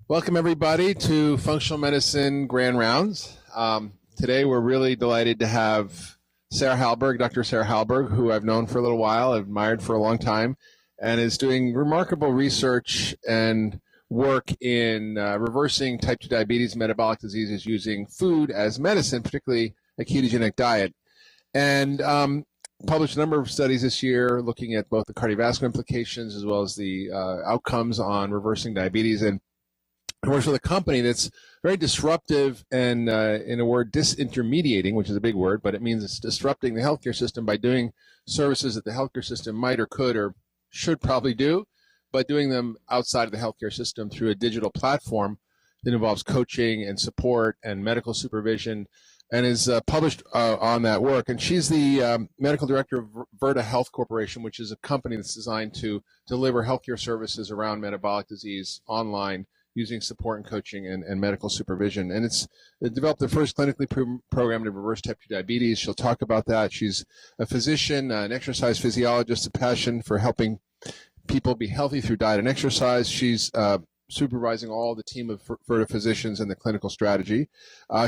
Welcome, everybody, to Functional Medicine Grand Rounds. Today, we're really delighted to have Sarah Hallberg, Dr. Sarah Hallberg, who I've known for a little while, I've admired for a long time, and is doing remarkable research and work in reversing type 2 diabetes and metabolic diseases using food as medicine, particularly a ketogenic diet. And published a number of studies this year looking at both the cardiovascular implications as well as the outcomes on reversing diabetes. And works with a company that's very disruptive and, in a word, disintermediating, which is a big word, but it means it's disrupting the healthcare system by doing services that the healthcare system might or could or should probably do, but doing them outside of the healthcare system through a digital platform that involves coaching and support and medical supervision, and is published on that work. And she's the medical director of Virta Health Corporation, which is a company that's designed to deliver healthcare services around metabolic disease online using support and coaching and medical supervision. And it developed the first clinically proven program to reverse type 2 diabetes. She'll talk about that. She's a physician, an exercise physiologist, a passion for helping people be healthy through diet and exercise. She's supervising all the team of Virta physicians and the clinical strategy.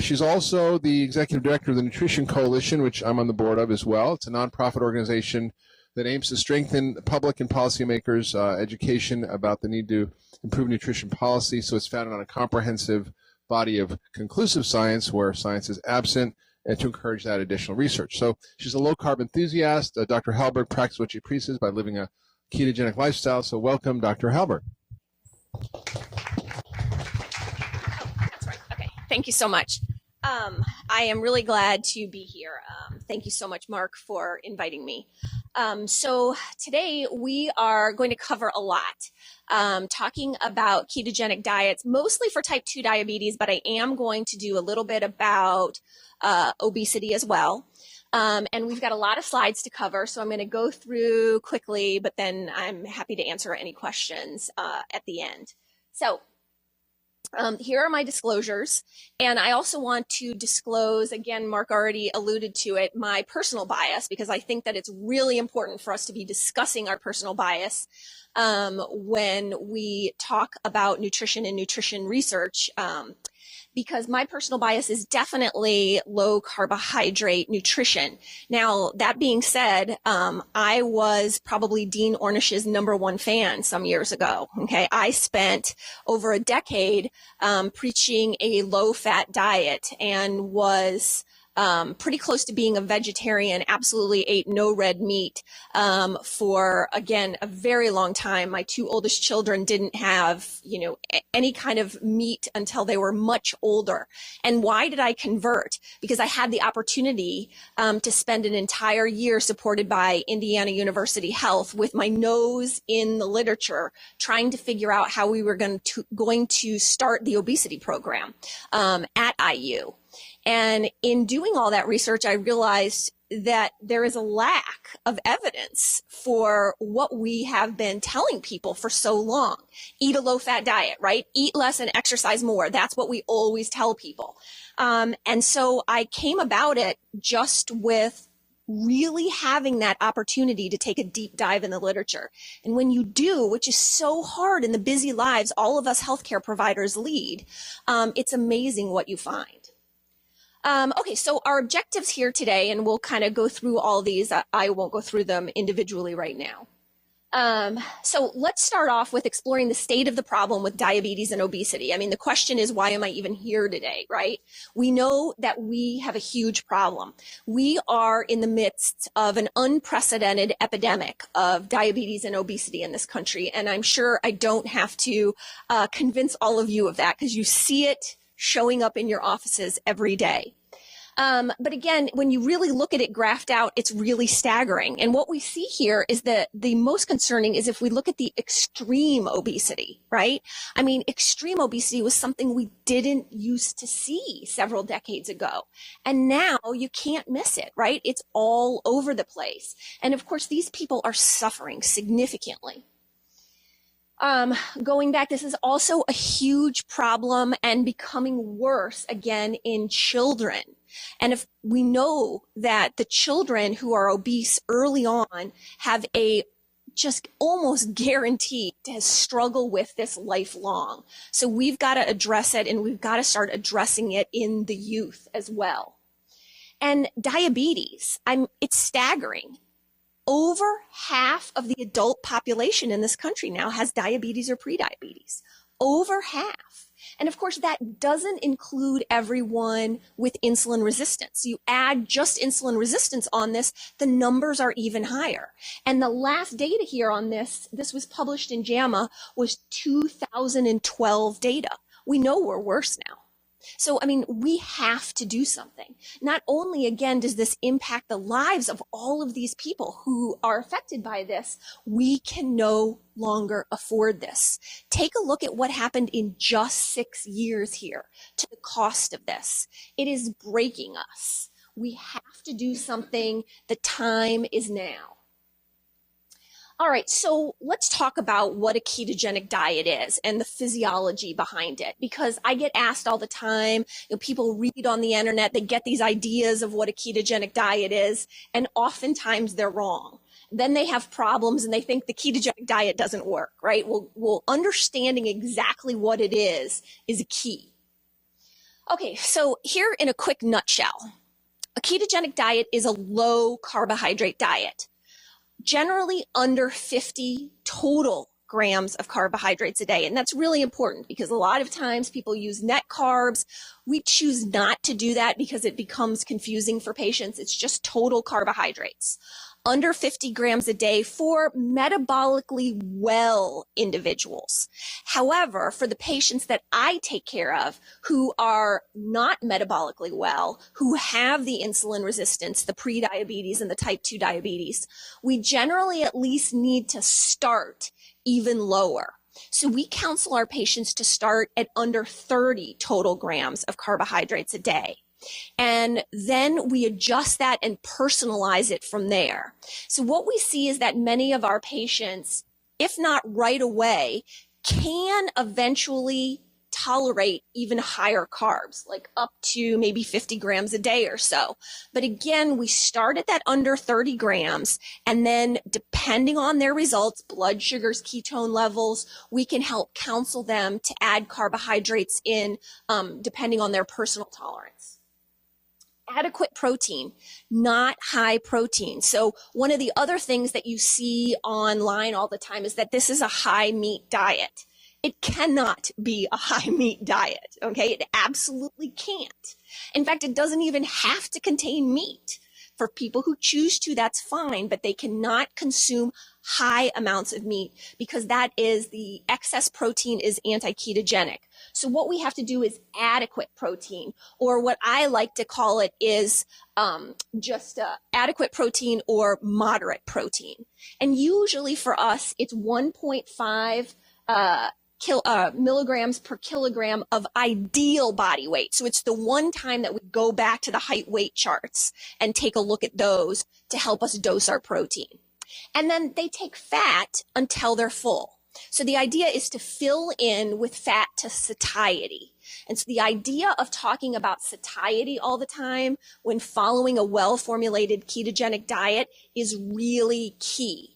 She's also the executive director of the Nutrition Coalition, which I'm on the board of as well. It's a nonprofit organization that aims to strengthen public and policymakers' education about the need to improve nutrition policy. So it's founded on a comprehensive body of conclusive science where science is absent, and to encourage that additional research. So she's a low-carb enthusiast. Dr. Hallberg practices what she preaches by living a ketogenic lifestyle. So welcome, Dr. Hallberg. That's right. Okay. Thank you so much. I am really glad to be here. Thank you so much, Mark, for inviting me. So today we are going to cover a lot, talking about ketogenic diets, mostly for type 2 diabetes, but I am going to do a little bit about obesity as well. And we've got a lot of slides to cover, so I'm going to go through quickly, but then I'm happy to answer any questions at the end. So here are my disclosures, and I also want to disclose, again, Mark already alluded to it, my personal bias, because I think that it's really important for us to be discussing our personal bias when we talk about nutrition and nutrition research, because my personal bias is definitely low carbohydrate nutrition. Now, that being said, I was probably Dean Ornish's #1 fan some years ago. Okay, I spent over a decade preaching a low-fat diet and was pretty close to being a vegetarian, absolutely ate no red meat for, again, a very long time. My two oldest children didn't have, any kind of meat until they were much older. And why did I convert? Because I had the opportunity to spend an entire year supported by Indiana University Health with my nose in the literature, trying to figure out how we were going to start the obesity program at IU. And in doing all that research, I realized that there is a lack of evidence for what we have been telling people for so long. Eat a low-fat diet, right? Eat less and exercise more. That's what we always tell people. And so I came about it just with really having that opportunity to take a deep dive in the literature. And when you do, which is so hard in the busy lives all of us healthcare providers lead, it's amazing what you find. Okay, so our objectives here today, and we'll kind of go through all these. I won't go through them individually right now. So let's start off with exploring the state of the problem with diabetes and obesity. I mean, the question is, why am I even here today, right? We know that we have a huge problem. We are in the midst of an unprecedented epidemic of diabetes and obesity in this country, and I'm sure I don't have to convince all of you of that, because you see it showing up in your offices every day. But again, when you really look at it graphed out, it's really staggering. And what we see here is that the most concerning is if we look at the extreme obesity, right? I mean, extreme obesity was something we didn't used to see several decades ago. And now you can't miss it, right? It's all over the place. And of course, these people are suffering significantly. Going back, this is also a huge problem and becoming worse again in children. And if we know that the children who are obese early on have a just almost guaranteed to struggle with this lifelong. So we've got to address it, and we've got to start addressing it in the youth as well. And diabetes, it's staggering. Over half of the adult population in this country now has diabetes or prediabetes. Over half. And of course, that doesn't include everyone with insulin resistance. You add just insulin resistance on this, the numbers are even higher. And the last data here on this was published in JAMA, was 2012 data. We know we're worse now. So, we have to do something. Not only, again, does this impact the lives of all of these people who are affected by this, we can no longer afford this. Take a look at what happened in just 6 years here to the cost of this. It is breaking us. We have to do something. The time is now. All right, so let's talk about what a ketogenic diet is and the physiology behind it, because I get asked all the time, people read on the internet, they get these ideas of what a ketogenic diet is, and oftentimes they're wrong. Then they have problems and they think the ketogenic diet doesn't work, right? Well, understanding exactly what it is a key. Okay, so here in a quick nutshell, a ketogenic diet is a low carbohydrate diet. Generally under 50 total grams of carbohydrates a day. And that's really important because a lot of times people use net carbs. We choose not to do that because it becomes confusing for patients. It's just total carbohydrates. Under 50 grams a day for metabolically well individuals. However, for the patients that I take care of who are not metabolically well, who have the insulin resistance, the prediabetes and the type 2 diabetes, we generally at least need to start even lower. So we counsel our patients to start at under 30 total grams of carbohydrates a day. And then we adjust that and personalize it from there. So what we see is that many of our patients, if not right away, can eventually tolerate even higher carbs, like up to maybe 50 grams a day or so. But again, we start at that under 30 grams, and then depending on their results, blood sugars, ketone levels, we can help counsel them to add carbohydrates in depending on their personal tolerance. Adequate protein, not high protein. So one of the other things that you see online all the time is that this is a high meat diet. It cannot be a high meat diet, okay? It absolutely can't. In fact, it doesn't even have to contain meat. For people who choose to, that's fine, but they cannot consume high amounts of meat because that is the excess protein is anti-ketogenic. So what we have to do is adequate protein, or what I like to call it is just adequate protein or moderate protein. And usually for us, it's 1.5 milligrams per kilogram of ideal body weight. So it's the one time that we go back to the height weight charts and take a look at those to help us dose our protein. And then they take fat until they're full. So the idea is to fill in with fat to satiety. And so the idea of talking about satiety all the time when following a well-formulated ketogenic diet is really key.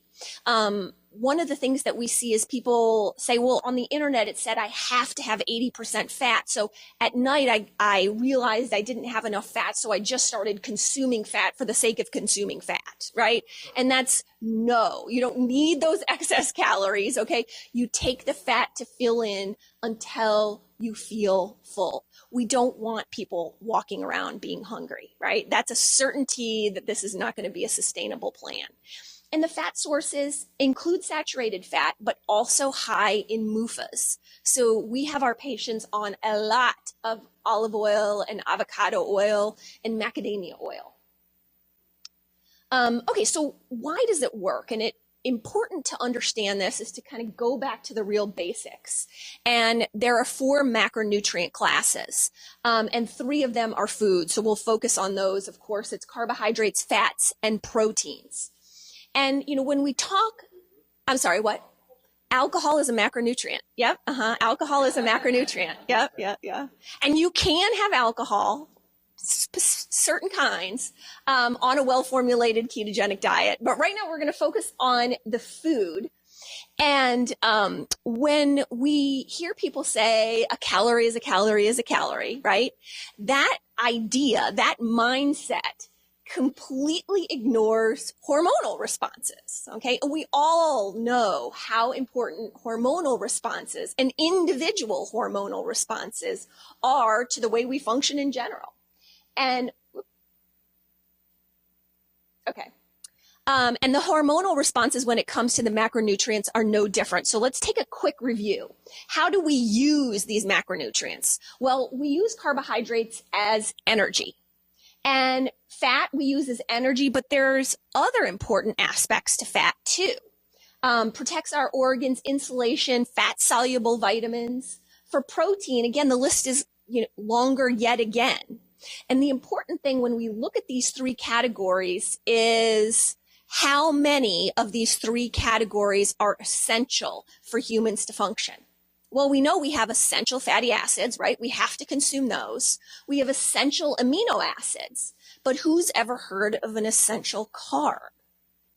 One of the things that we see is people say, well, on the internet, it said I have to have 80% fat. So at night, I realized I didn't have enough fat. So I just started consuming fat for the sake of consuming fat, right? And that's no, you don't need those excess calories, okay? You take the fat to fill in until you feel full. We don't want people walking around being hungry, right? That's a certainty that this is not going to be a sustainable plan. And the fat sources include saturated fat, but also high in MUFAs. So we have our patients on a lot of olive oil and avocado oil and macadamia oil. Okay, so why does it work? And it's important to understand this is to kind of go back to the real basics. And there are 4 macronutrient classes, and 3 of them are food. So we'll focus on those. Of course, it's carbohydrates, fats, and proteins. And, when we talk, I'm sorry, what? Alcohol is a macronutrient. Yep. Alcohol is a macronutrient. Yep. And you can have alcohol certain kinds on a well-formulated ketogenic diet. But right now we're going to focus on the food. And when we hear people say a calorie is a calorie is a calorie, right? That idea, that mindset completely ignores hormonal responses, okay? And we all know how important hormonal responses and individual hormonal responses are to the way we function in general. And, okay. And the hormonal responses when it comes to the macronutrients are no different. So let's take a quick review. How do we use these macronutrients? Well, we use carbohydrates as energy. And fat we use as energy, but there's other important aspects to fat too. Protects our organs, insulation, fat-soluble vitamins. For protein, again, the list is longer yet again. And the important thing when we look at these three categories is how many of these three categories are essential for humans to function. Well, we know we have essential fatty acids, right? We have to consume those. We have essential amino acids, but who's ever heard of an essential carb?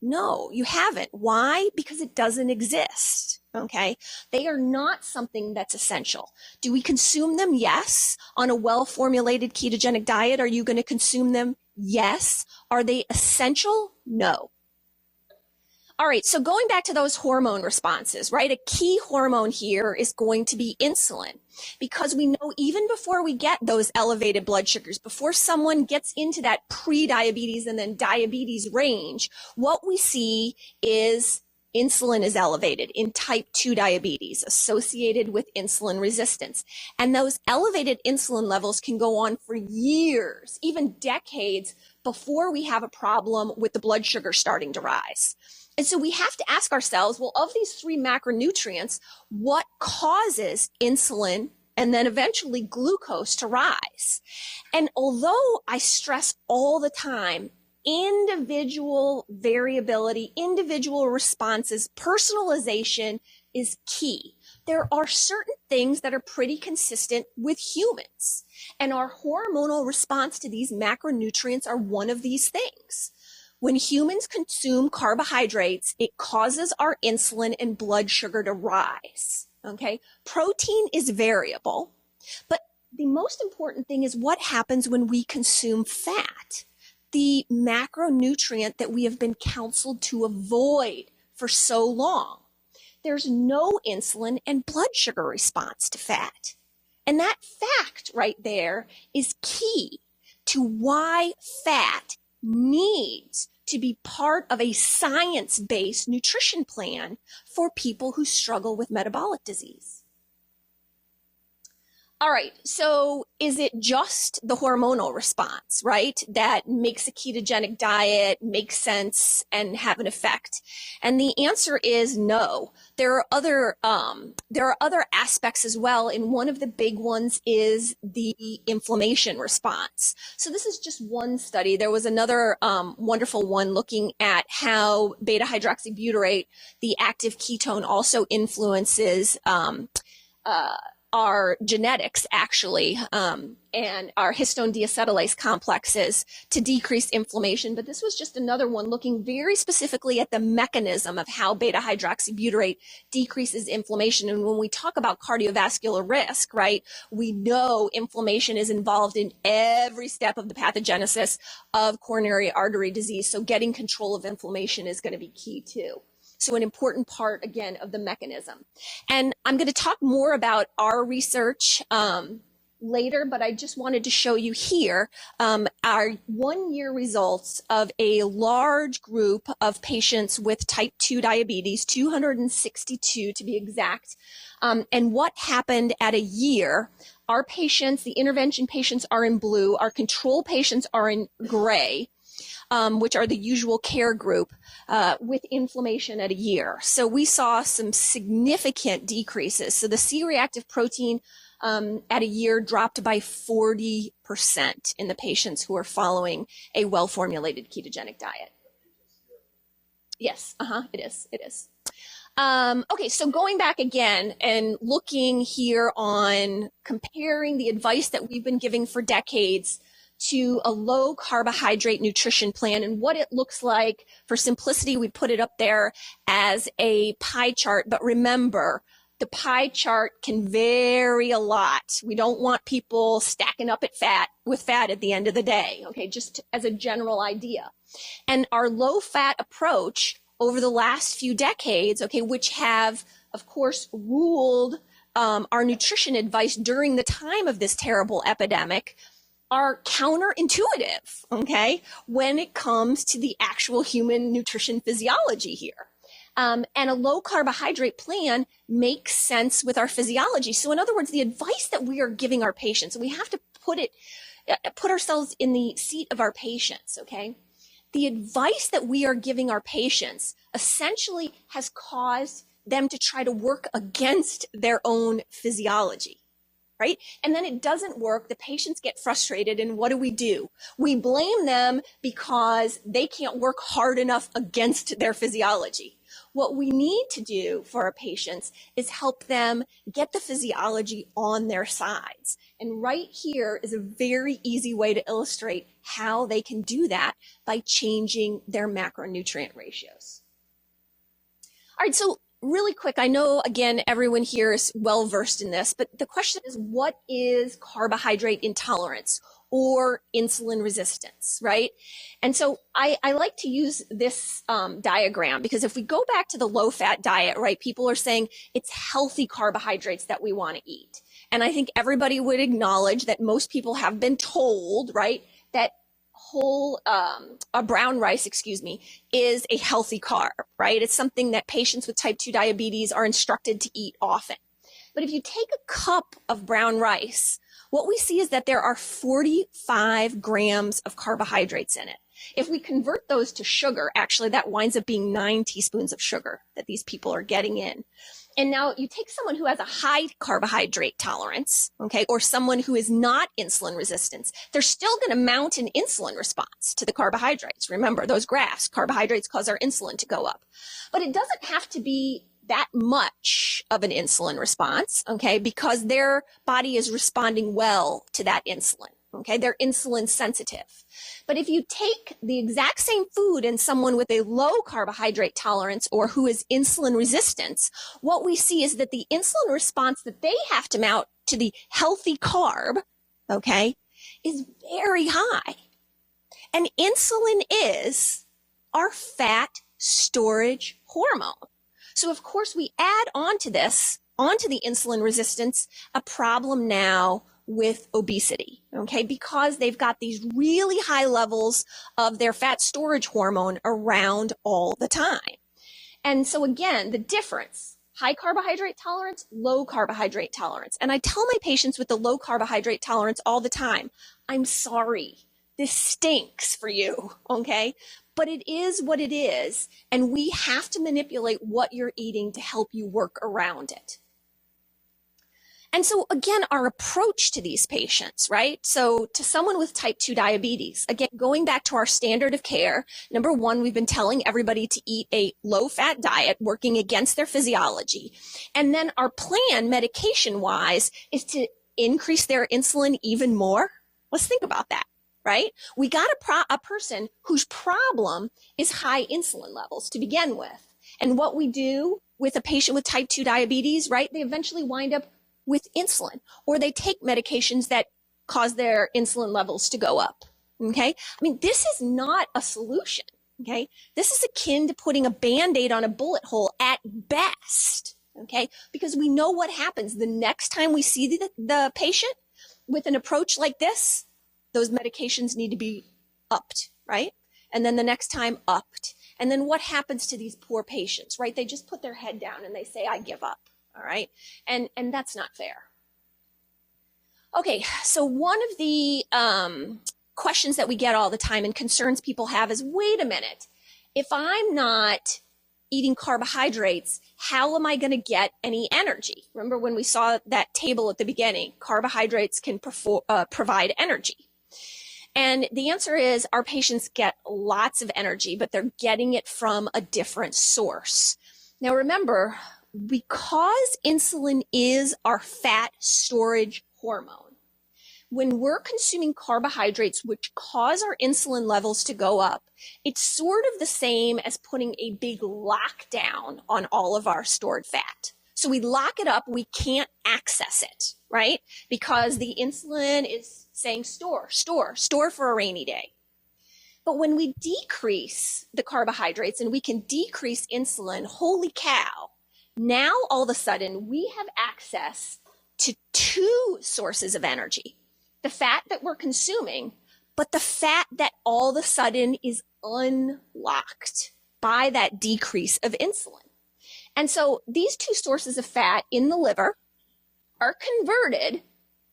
No, you haven't. Why? Because it doesn't exist, okay? They are not something that's essential. Do we consume them? Yes. On a well-formulated ketogenic diet, are you going to consume them? Yes. Are they essential? No. All right, so going back to those hormone responses, right? A key hormone here is going to be insulin, because we know even before we get those elevated blood sugars, before someone gets into that pre-diabetes and then diabetes range, what we see is insulin is elevated in type 2 diabetes associated with insulin resistance. And those elevated insulin levels can go on for years, even decades, before we have a problem with the blood sugar starting to rise. And so we have to ask ourselves, well, of these three macronutrients, what causes insulin and then eventually glucose to rise? And although I stress all the time, individual variability, individual responses, personalization is key. There are certain things that are pretty consistent with humans, and our hormonal response to these macronutrients are one of these things. When humans consume carbohydrates, it causes our insulin and blood sugar to rise, okay? Protein is variable, but the most important thing is what happens when we consume fat, the macronutrient that we have been counseled to avoid for so long. There's no insulin and blood sugar response to fat. And that fact right there is key to why fat needs to be part of a science-based nutrition plan for people who struggle with metabolic disease. All right, so is it just the hormonal response, right, that makes a ketogenic diet make sense and have an effect? And the answer is no. There are other aspects as well, and one of the big ones is the inflammation response. So this is just one study. There was another wonderful one looking at how beta-hydroxybutyrate, the active ketone, also influences our genetics actually, and our histone deacetylase complexes to decrease inflammation. But this was just another one looking very specifically at the mechanism of how beta-hydroxybutyrate decreases inflammation. And when we talk about cardiovascular risk, right, we know inflammation is involved in every step of the pathogenesis of coronary artery disease. So getting control of inflammation is going to be key too. So an important part, again, of the mechanism. And I'm going to talk more about our research later, but I just wanted to show you here our 1-year results of a large group of patients with type 2 diabetes, 262 to be exact, and what happened at a year. Our patients, the intervention patients, are in blue. Our control patients are in gray. Which are the usual care group with inflammation at a year. So we saw some significant decreases. So the C-reactive protein at a year dropped by 40% in the patients who are following a well-formulated ketogenic diet. Yes, it is. Okay, so going back again and looking here on comparing the advice that we've been giving for decades to a low carbohydrate nutrition plan and what it looks like. For simplicity, we put it up there as a pie chart, but remember, the pie chart can vary a lot. We don't want people stacking up with fat at the end of the day, okay, just as a general idea. And our low fat approach over the last few decades, okay, which have, of course, ruled our nutrition advice during the time of this terrible epidemic, are counterintuitive, okay, when it comes to the actual human nutrition physiology here. And a low carbohydrate plan makes sense with our physiology. So in other words, the advice that we are giving our patients, we have to put ourselves in the seat of our patients, okay? The advice that we are giving our patients essentially has caused them to try to work against their own physiology, right? And then it doesn't work. The patients get frustrated. And what do? We blame them because they can't work hard enough against their physiology. What we need to do for our patients is help them get the physiology on their sides. And right here is a very easy way to illustrate how they can do that by changing their macronutrient ratios. All right, so really quick, I know, again, everyone here is well versed in this, but the question is, what is carbohydrate intolerance or insulin resistance, right? And so I like to use this diagram because if we go back to the low-fat diet, right, people are saying it's healthy carbohydrates that we want to eat. And I think everybody would acknowledge that most people have been told, right, that brown rice, is a healthy carb, right? It's something that patients with type 2 diabetes are instructed to eat often. But if you take a cup of brown rice, what we see is that there are 45 grams of carbohydrates in it. If we convert those to sugar, actually that winds up being 9 teaspoons of sugar that these people are getting in. And now you take someone who has a high carbohydrate tolerance, okay, or someone who is not insulin resistant, they're still going to mount an insulin response to the carbohydrates. Remember those graphs, carbohydrates cause our insulin to go up. But it doesn't have to be that much of an insulin response, okay, because their body is responding well to that insulin, okay, they're insulin sensitive. But if you take the exact same food in someone with a low carbohydrate tolerance or who is insulin resistant, what we see is that the insulin response that they have to mount to the healthy carb, okay, is very high. And insulin is our fat storage hormone. So of course we add onto the insulin resistance, a problem now with obesity, okay, because they've got these really high levels of their fat storage hormone around all the time. And so again, the difference, high carbohydrate tolerance, low carbohydrate tolerance. And I tell my patients with the low carbohydrate tolerance all the time, I'm sorry, this stinks for you, okay? But it is what it is, and we have to manipulate what you're eating to help you work around it. And so again, our approach to these patients, right? So to someone with type 2 diabetes, again, going back to our standard of care, number one, we've been telling everybody to eat a low-fat diet, working against their physiology. And then our plan, medication-wise, is to increase their insulin even more. Let's think about that, right? We got a person whose problem is high insulin levels to begin with. And what we do with a patient with type 2 diabetes, right? They eventually wind up with insulin, or they take medications that cause their insulin levels to go up, okay? I mean, this is not a solution, okay? This is akin to putting a Band-Aid on a bullet hole at best, okay? Because we know what happens the next time we see the patient with an approach like this, those medications need to be upped, right? And then the next time upped. And then what happens to these poor patients, right? They just put their head down and they say, I give up. All right. And that's not fair. Okay. So one of the questions that we get all the time and concerns people have is, wait a minute, if I'm not eating carbohydrates, how am I going to get any energy? Remember when we saw that table at the beginning, carbohydrates can provide energy. And the answer is our patients get lots of energy, but they're getting it from a different source. Now remember, because insulin is our fat storage hormone, when we're consuming carbohydrates, which cause our insulin levels to go up, it's sort of the same as putting a big lockdown on all of our stored fat. So we lock it up, we can't access it, right? Because the insulin is saying store for a rainy day. But when we decrease the carbohydrates and we can decrease insulin, holy cow, now all of a sudden we have access to two sources of energy. The fat that we're consuming, but the fat that all of a sudden is unlocked by that decrease of insulin. And so these two sources of fat in the liver are converted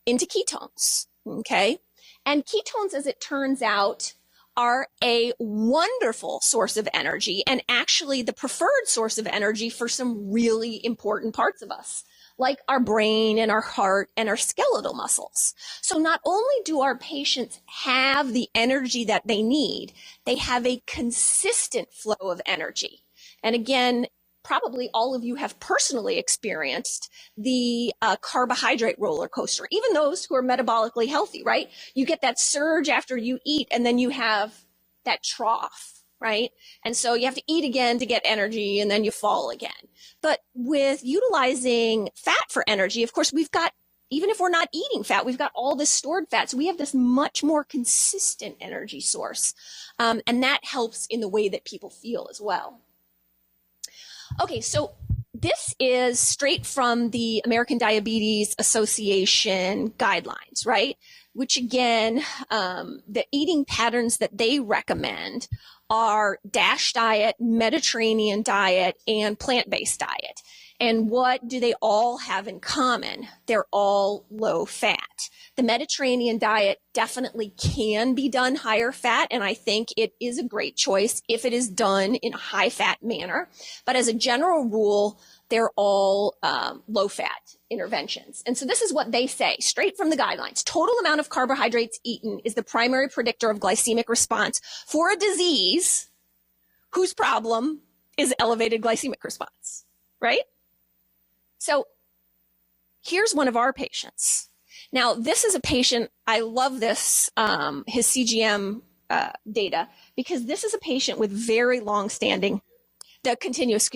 into ketones, okay? And ketones, as it turns out, are a wonderful source of energy and actually the preferred source of energy for some really important parts of us, like our brain and our heart and our skeletal muscles. So not only do our patients have the energy that they need, they have a consistent flow of energy. And again, probably all of you have personally experienced the carbohydrate roller coaster, even those who are metabolically healthy, right? You get that surge after you eat and then you have that trough, right? And so you have to eat again to get energy and then you fall again. But with utilizing fat for energy, of course, we've got, even if we're not eating fat, we've got all this stored fat. So we have this much more consistent energy source. And that helps in the way that people feel as well. Okay, so this is straight from the American Diabetes Association guidelines, right? Which again, the eating patterns that they recommend are DASH diet, Mediterranean diet, and plant-based diet. And what do they all have in common? They're all low fat. The Mediterranean diet definitely can be done higher fat, and I think it is a great choice if it is done in a high fat manner. But as a general rule, they're all low fat interventions. And so this is what they say, straight from the guidelines. Total amount of carbohydrates eaten is the primary predictor of glycemic response for a disease whose problem is elevated glycemic response, right? So here's one of our patients. Now, this is a patient, I love this, his CGM data, because this is a patient with very long-standing, continuous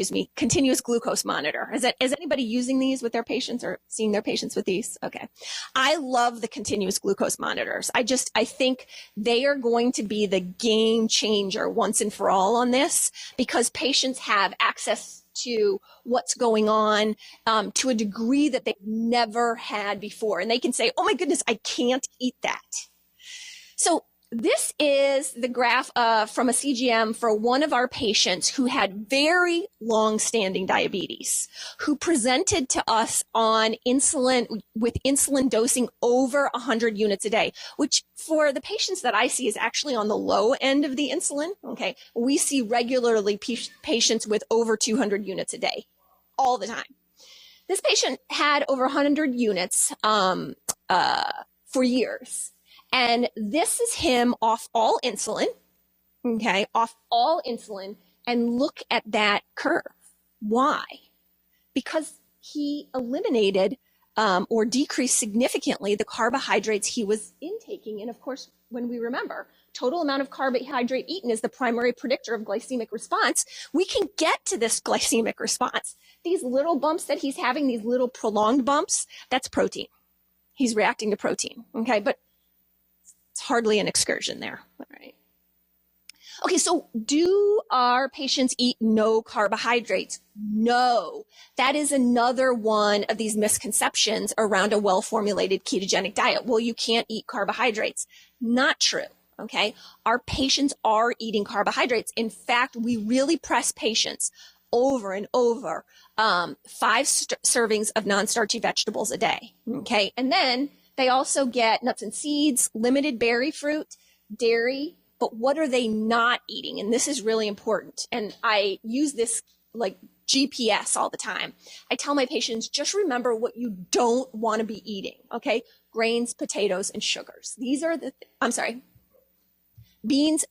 glucose monitor. Is anybody using these with their patients or seeing their patients with these? Okay. I love the continuous glucose monitors. I think they are going to be the game changer once and for all on this, because patients have access to what's going on to a degree that they've never had before. And they can say, oh my goodness, I can't eat that. So this is the graph from a CGM for one of our patients who had very long-standing diabetes, who presented to us on insulin, with insulin dosing over 100 units a day, which for the patients that I see is actually on the low end of the insulin. Okay, we see regularly patients with over 200 units a day, all the time. This patient had over 100 units for years. And this is him off all insulin, okay, off all insulin, and look at that curve. Why? Because he eliminated or decreased significantly the carbohydrates he was intaking. And of course, when we remember, total amount of carbohydrate eaten is the primary predictor of glycemic response, we can get to this glycemic response. These little bumps that he's having, these little prolonged bumps, that's protein. He's reacting to protein, okay? But it's hardly an excursion there, all right? Okay, so do our patients eat no carbohydrates? No. That is another one of these misconceptions around a well-formulated ketogenic diet. Well, you can't eat carbohydrates. Not true, okay? Our patients are eating carbohydrates. In fact, we really press patients over and over 5 servings of non-starchy vegetables a day, okay? And then they also get nuts and seeds, limited berry fruit, dairy, but what are they not eating? And this is really important. And I use this like GPS all the time. I tell my patients, just remember what you don't want to be eating, okay? Grains, potatoes, and sugars. These are beans.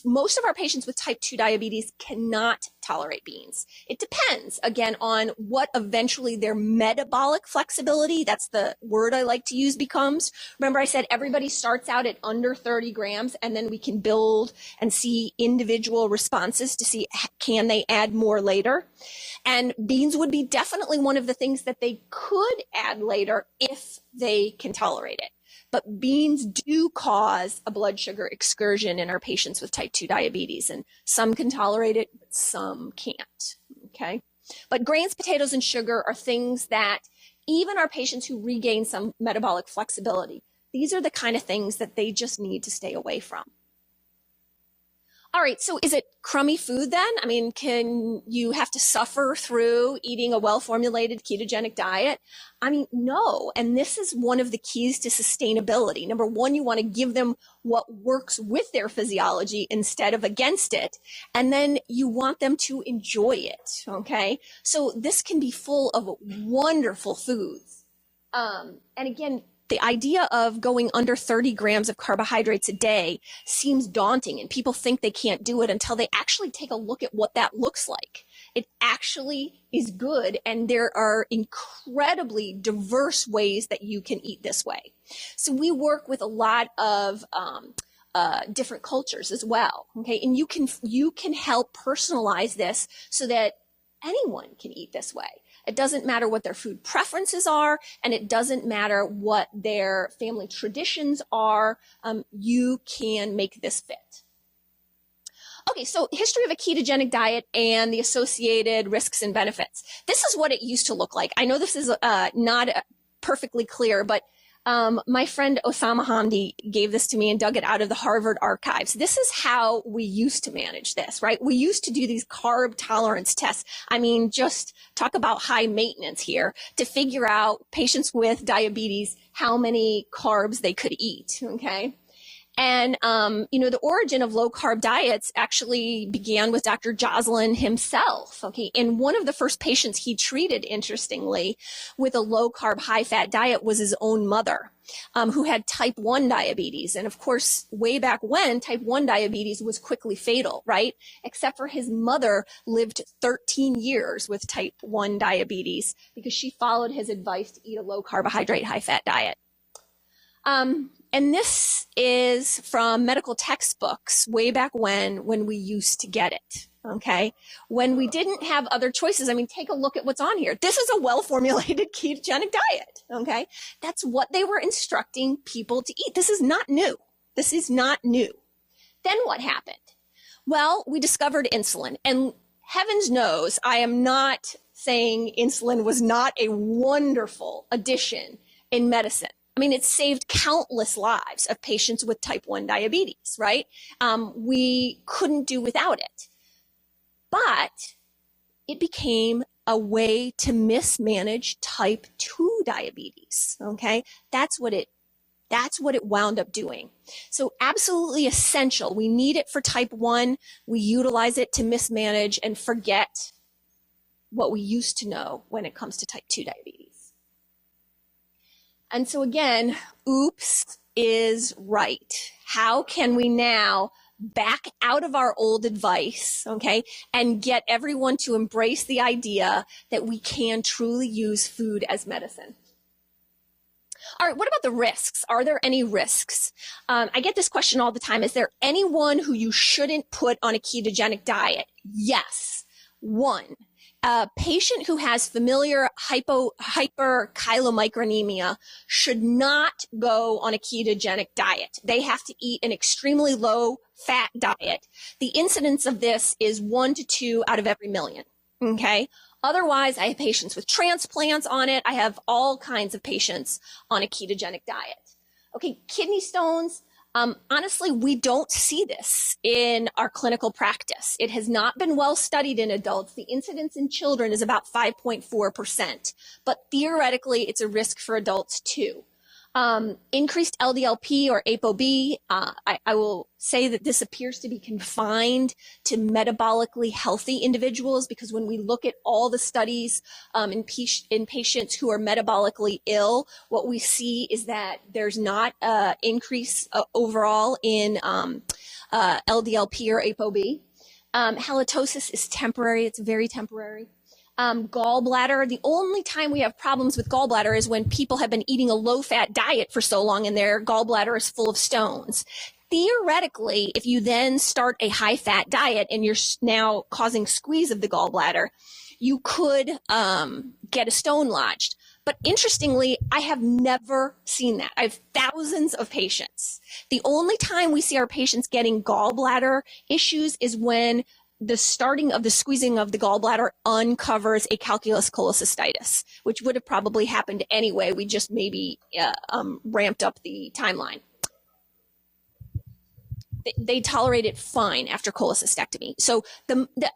Most of our patients with type 2 diabetes cannot tolerate beans. It depends, again, on what eventually their metabolic flexibility, that's the word I like to use, becomes. Remember I said everybody starts out at under 30 grams, and then we can build and see individual responses to see can they add more later. And beans would be definitely one of the things that they could add later if they can tolerate it. But beans do cause a blood sugar excursion in our patients with type 2 diabetes, and some can tolerate it, but some can't, okay? But grains, potatoes, and sugar are things that even our patients who regain some metabolic flexibility, these are the kind of things that they just need to stay away from. All right, so is it crummy food then? I mean, can you have to suffer through eating a well-formulated ketogenic diet? I mean, no, and this is one of the keys to sustainability. Number one, you want to give them what works with their physiology instead of against it, and then you want them to enjoy it, okay? So this can be full of wonderful foods. And again, the idea of going under 30 grams of carbohydrates a day seems daunting, and people think they can't do it until they actually take a look at what that looks like. It actually is good, and there are incredibly diverse ways that you can eat this way. So we work with a lot of different cultures as well, okay? And you can help personalize this so that anyone can eat this way. It doesn't matter what their food preferences are, and it doesn't matter what their family traditions are. You can make this fit. Okay, so history of a ketogenic diet and the associated risks and benefits. This is what it used to look like. I know this is not perfectly clear, but my friend Osama Hamdi gave this to me and dug it out of the Harvard archives. This is how we used to manage this, right? We used to do these carb tolerance tests. I mean, just talk about high maintenance here to figure out patients with diabetes, how many carbs they could eat, okay? And, the origin of low-carb diets actually began with Dr. Joslin himself, okay? And one of the first patients he treated, interestingly, with a low-carb, high-fat diet was his own mother, who had type 1 diabetes. And of course, way back when, type 1 diabetes was quickly fatal, right? Except for his mother lived 13 years with type 1 diabetes because she followed his advice to eat a low-carbohydrate, high-fat diet. And this is from medical textbooks way back when we used to get it, okay? When we didn't have other choices. I mean, take a look at what's on here. This is a well-formulated ketogenic diet, okay? That's what they were instructing people to eat. This is not new. This is not new. Then what happened? Well, we discovered insulin, and heavens knows I am not saying insulin was not a wonderful addition in medicine. I mean, it saved countless lives of patients with type 1 diabetes, right? We couldn't do without it. But it became a way to mismanage type 2 diabetes, okay? That's what it wound up doing. So absolutely essential. We need it for type 1. We utilize it to mismanage and forget what we used to know when it comes to type 2 diabetes. And so again, oops is right. How can we now back out of our old advice, okay, and get everyone to embrace the idea that we can truly use food as medicine? All right, what about the risks? Are there any risks? I get this question all the time. Is there anyone who you shouldn't put on a ketogenic diet? Yes. One. A patient who has familiar hyperchylomicronemia should not go on a ketogenic diet. They have to eat an extremely low fat diet. The incidence of this is 1 to 2 out of every million, okay? Otherwise, I have patients with transplants on it. I have all kinds of patients on a ketogenic diet. Okay, kidney stones. Honestly, we don't see this in our clinical practice. It has not been well studied in adults. The incidence in children is about 5.4%, but theoretically, it's a risk for adults too. Increased LDLP or ApoB, I will say that this appears to be confined to metabolically healthy individuals, because when we look at all the studies in patients who are metabolically ill, what we see is that there's not an increase overall in LDLP or ApoB. Halitosis is temporary. It's very temporary. Gallbladder, the only time we have problems with gallbladder is when people have been eating a low-fat diet for so long and their gallbladder is full of stones. Theoretically, if you then start a high-fat diet and you're now causing squeeze of the gallbladder, you could get a stone lodged. But interestingly, I have never seen that. I have thousands of patients. The only time we see our patients getting gallbladder issues is when the starting of the squeezing of the gallbladder uncovers a calculus cholecystitis, which would have probably happened anyway. We just maybe ramped up the timeline. They tolerate it fine after cholecystectomy. So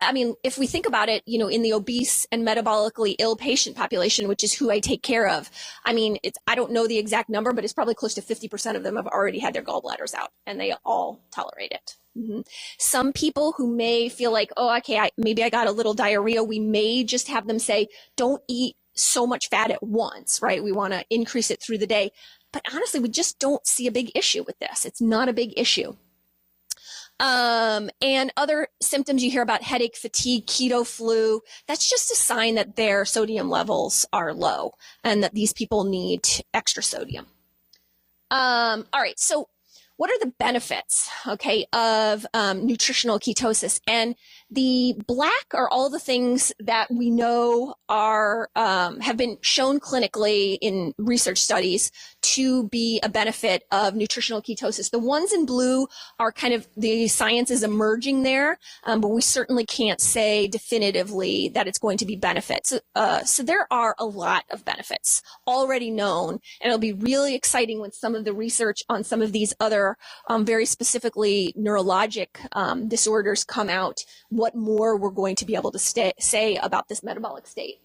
I mean, if we think about it, in the obese and metabolically ill patient population, which is who I take care of, I mean, I don't know the exact number, but it's probably close to 50% of them have already had their gallbladders out and they all tolerate it. Mm-hmm. Some people who may feel like, oh, okay, maybe I got a little diarrhea, we may just have them say, don't eat so much fat at once, right? We want to increase it through the day. But honestly, we just don't see a big issue with this. It's not a big issue. And other symptoms you hear about: headache, fatigue, keto flu. That's just a sign that their sodium levels are low and that these people need extra sodium. All right. So what are the benefits, okay, of nutritional ketosis? And the black are all the things that we know are have been shown clinically in research studies to be a benefit of nutritional ketosis. The ones in blue are kind of the science is emerging there, but we certainly can't say definitively that it's going to be benefits. So there are a lot of benefits already known, and it'll be really exciting when some of the research on some of these other very specifically neurologic disorders come out, what more we're going to be able to say about this metabolic state.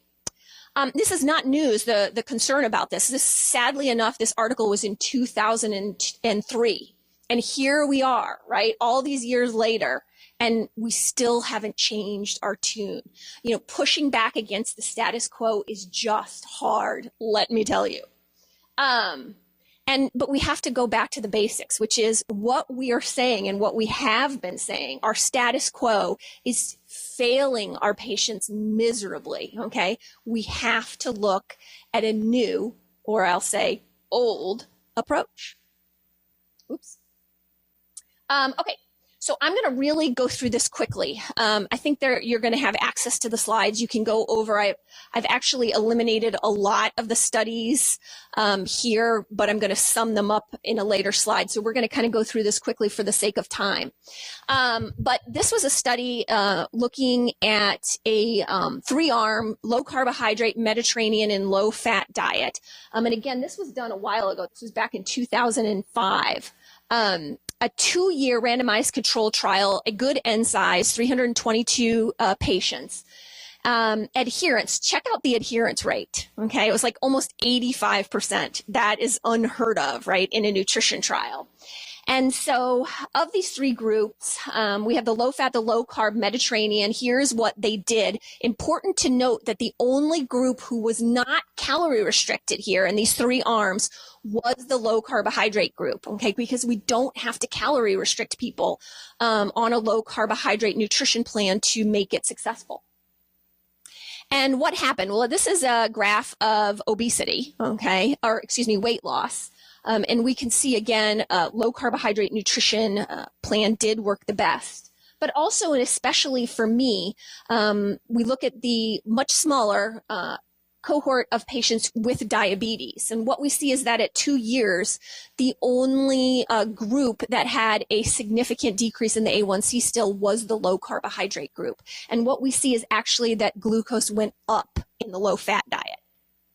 This is not news, the concern about this. Sadly enough, this article was in 2003. And here we are, right, all these years later, and we still haven't changed our tune. Pushing back against the status quo is just hard, let me tell you. But we have to go back to the basics, which is what we are saying and what we have been saying. Our status quo is failing our patients miserably, okay? We have to look at a new, or I'll say old, approach. Oops. Okay. So I'm going to really go through this quickly. I think you're going to have access to the slides. You can go over. I've actually eliminated a lot of the studies here, but I'm going to sum them up in a later slide. So we're going to kind of go through this quickly for the sake of time. But this was a study looking at a 3-arm low carbohydrate Mediterranean and low fat diet. And again, this was done a while ago. This was back in 2005. A 2-year randomized control trial, a good N size, 322 patients. Adherence, check out the adherence rate, okay? It was like almost 85%. That is unheard of, right, in a nutrition trial. And so of these 3 groups, we have the low fat, the low carb Mediterranean. Here's what they did. Important to note that the only group who was not calorie restricted here in these 3 arms was the low carbohydrate group, okay? Because we don't have to calorie restrict people on a low carbohydrate nutrition plan to make it successful. And what happened? Well, this is a graph of obesity, okay, or excuse me, weight loss. And we can see again, low carbohydrate nutrition plan did work the best. But also, and especially for me, we look at the much smaller cohort of patients with diabetes. And what we see is that at 2 years, the only group that had a significant decrease in the A1C still was the low carbohydrate group. And what we see is actually that glucose went up in the low fat diet.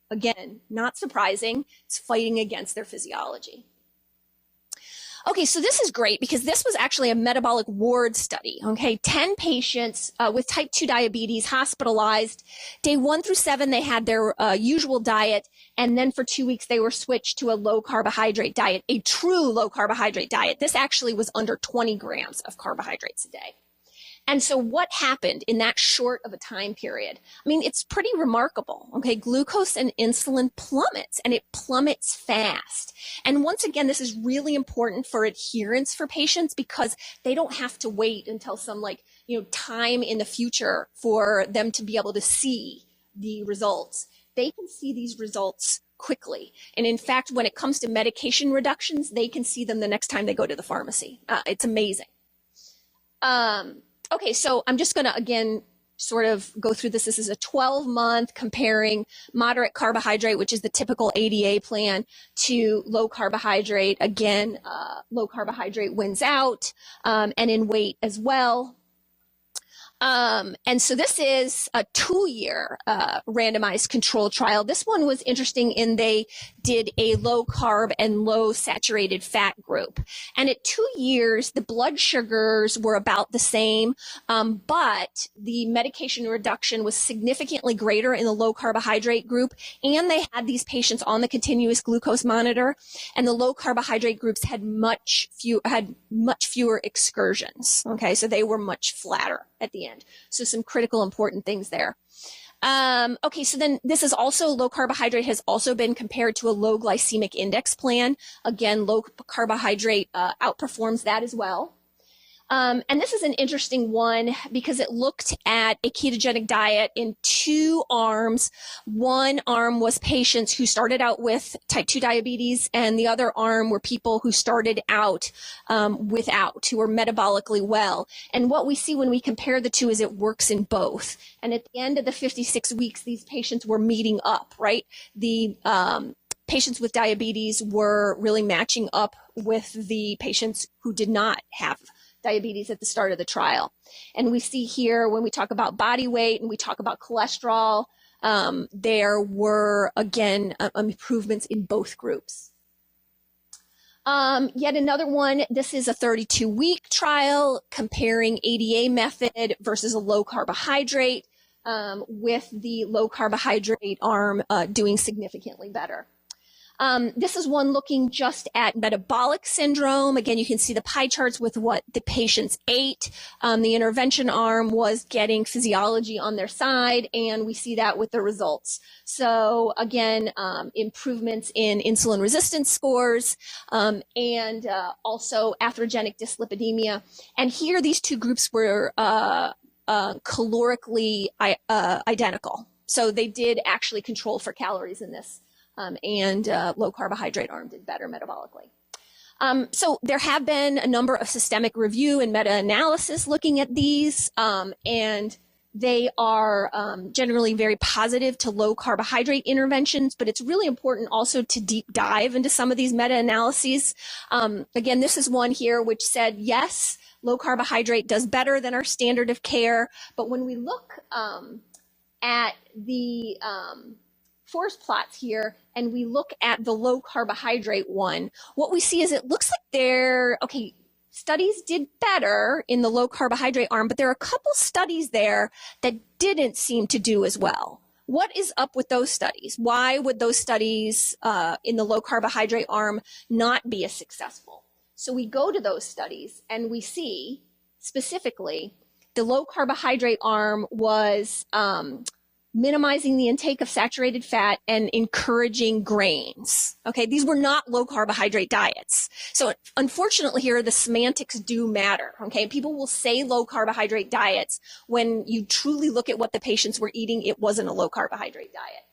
Again, not surprising. It's fighting against their physiology. Okay, so this is great because this was actually a metabolic ward study, okay? 10 patients with type 2 diabetes hospitalized. Day 1 through 7, they had their usual diet, and then for 2 weeks, they were switched to a low carbohydrate diet, a true low carbohydrate diet. This actually was under 20 grams of carbohydrates a day. And so what happened in that short of a time period? I mean, it's pretty remarkable. Okay, glucose and insulin plummets, and it plummets fast. And once again, this is really important for adherence for patients because they don't have to wait until some time in the future for them to be able to see the results. They can see these results quickly. And in fact, when it comes to medication reductions, they can see them the next time they go to the pharmacy. It's amazing. Okay, so I'm just going to, again, sort of go through this. This is a 12-month comparing moderate carbohydrate, which is the typical ADA plan, to low carbohydrate. Again, low carbohydrate wins out, and in weight as well. And so this is a 2-year randomized control trial. This one was interesting in they did a low carb and low saturated fat group. And at 2 years, the blood sugars were about the same, but the medication reduction was significantly greater in the low carbohydrate group. And they had these patients on the continuous glucose monitor. And the low carbohydrate groups had much fewer excursions. Okay, so they were much flatter at the end. So some critical important things there. Okay, so then this is also low carbohydrate has also been compared to a low glycemic index plan. Again, low carbohydrate outperforms that as well. And this is an interesting one because it looked at a ketogenic diet in 2 arms. One arm was patients who started out with type 2 diabetes, and the other arm were people who started out without, who were metabolically well. And what we see when we compare the two is it works in both. And at the end of the 56 weeks, these patients were meeting up, right? The patients with diabetes were really matching up with the patients who did not have diabetes at the start of the trial. And we see here when we talk about body weight and we talk about cholesterol, there were, again, improvements in both groups. Yet another one, this is a 32-week trial comparing ADA method versus a low carbohydrate, with the low carbohydrate arm doing significantly better. This is one looking just at metabolic syndrome. Again, you can see the pie charts with what the patients ate. The intervention arm was getting physiology on their side, and we see that with the results. So again, improvements in insulin resistance scores, and also atherogenic dyslipidemia. And here, these two groups were calorically identical. So they did actually control for calories in this. And low carbohydrate arm did better metabolically. So there have been a number of systemic review and meta-analysis looking at these, and they are generally very positive to low carbohydrate interventions, but it's really important also to deep dive into some of these meta-analyses. Again, this is one here which said, yes, low carbohydrate does better than our standard of care, but when we look at the forest plots here, and we look at the low carbohydrate one, what we see is it looks like studies did better in the low carbohydrate arm, but there are a couple studies there that didn't seem to do as well. What is up with those studies? Why would those studies in the low carbohydrate arm not be as successful? So we go to those studies and we see specifically the low carbohydrate arm was minimizing the intake of saturated fat and encouraging grains. Okay, these were not low carbohydrate diets. So unfortunately here, the semantics do matter. Okay, people will say low carbohydrate diets when you truly look at what the patients were eating, it wasn't a low carbohydrate diet.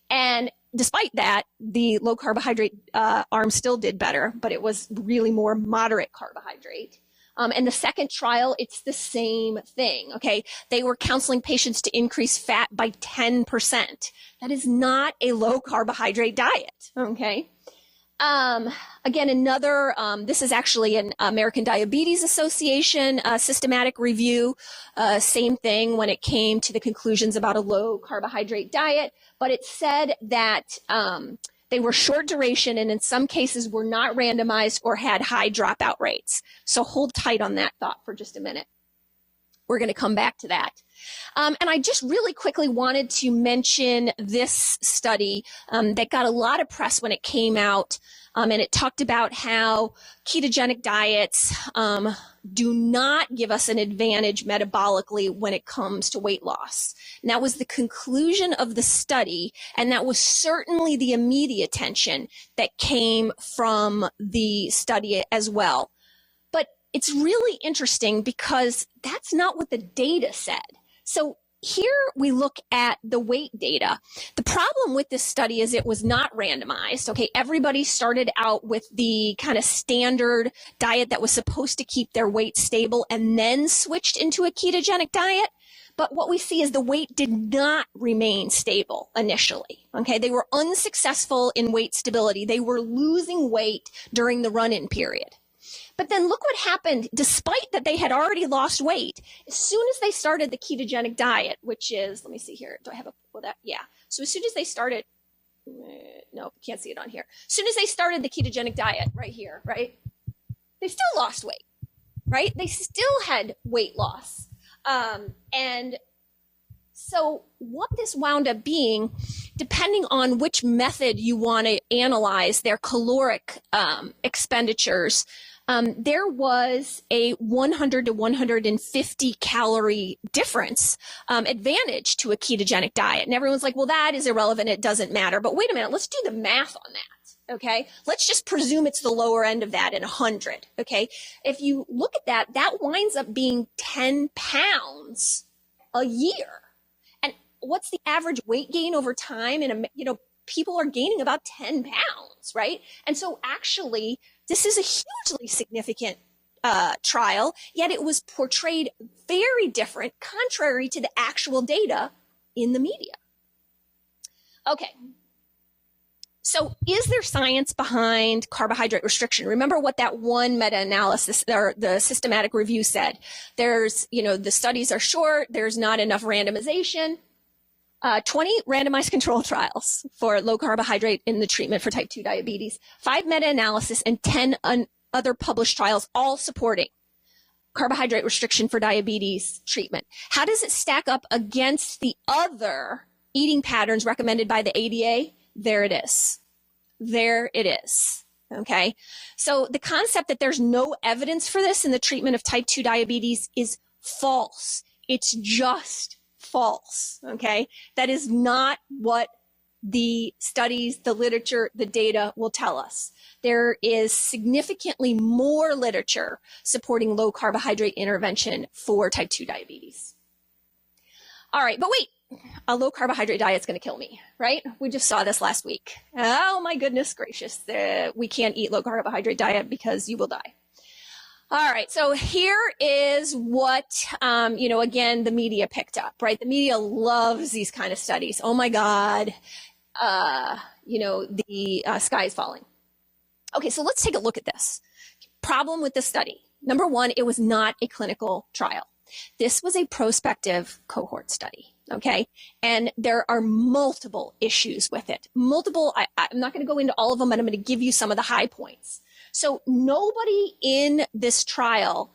And despite that, the low carbohydrate arm still did better, but it was really more moderate carbohydrate. And the second trial, it's the same thing, okay? They were counseling patients to increase fat by 10%. That is not a low carbohydrate diet, okay? Again, another, this is actually an American Diabetes Association systematic review. Same thing when it came to the conclusions about a low carbohydrate diet, but it said that they were short duration and in some cases were not randomized or had high dropout rates. So hold tight on that thought for just a minute. We're going to come back to that. And I just really quickly wanted to mention this study that got a lot of press when it came out. And it talked about how ketogenic diets do not give us an advantage metabolically when it comes to weight loss. And that was the conclusion of the study, and that was certainly the media attention that came from the study as well. But it's really interesting because that's not what the data said. So here we look at the weight data. The problem with this study is it was not randomized. Okay, everybody started out with the kind of standard diet that was supposed to keep their weight stable and then switched into a ketogenic diet. But what we see is the weight did not remain stable initially. Okay, they were unsuccessful in weight stability. They were losing weight during the run-in period. But then look what happened, despite that they had already lost weight. As soon as they started the ketogenic diet, which is, let me see here, do I have a, well that, yeah. So as soon as they started, no, can't see it on here. As soon as they started the ketogenic diet right here, right, they still lost weight, right? They still had weight loss. And so what this wound up being, depending on which method you want to analyze their caloric expenditures, there was a 100 to 150 calorie difference advantage to a ketogenic diet. And everyone's like, well, that is irrelevant. It doesn't matter. But wait a minute, let's do the math on that. Okay, let's just presume it's the lower end of that in 100. Okay, if you look at that, that winds up being 10 pounds a year. And what's the average weight gain over time? And people are gaining about 10 pounds, right? And so actually, this is a hugely significant trial, yet it was portrayed very different, contrary to the actual data in the media. Okay. So is there science behind carbohydrate restriction? Remember what that one meta-analysis or the systematic review said. There's, the studies are short, there's not enough randomization. 20 randomized control trials for low carbohydrate in the treatment for type 2 diabetes, 5 meta-analysis, and 10 other published trials, all supporting carbohydrate restriction for diabetes treatment. How does it stack up against the other eating patterns recommended by the ADA? There it is. There it is. Okay. So the concept that there's no evidence for this in the treatment of type 2 diabetes is false. It's just false. Okay. That is not what the studies, the literature, the data will tell us. There is significantly more literature supporting low carbohydrate intervention for type 2 diabetes. All right, but wait, a low carbohydrate diet is going to kill me, right? We just saw this last week. Oh my goodness gracious, we can't eat low carbohydrate diet because you will die. All right, so here is what, again, the media picked up, right? The media loves these kind of studies. Oh my God, the sky is falling. Okay, so let's take a look at this. Problem with the study. Number one, it was not a clinical trial. This was a prospective cohort study, okay? And there are multiple issues with it. I'm not going to go into all of them, but I'm going to give you some of the high points. So nobody in this trial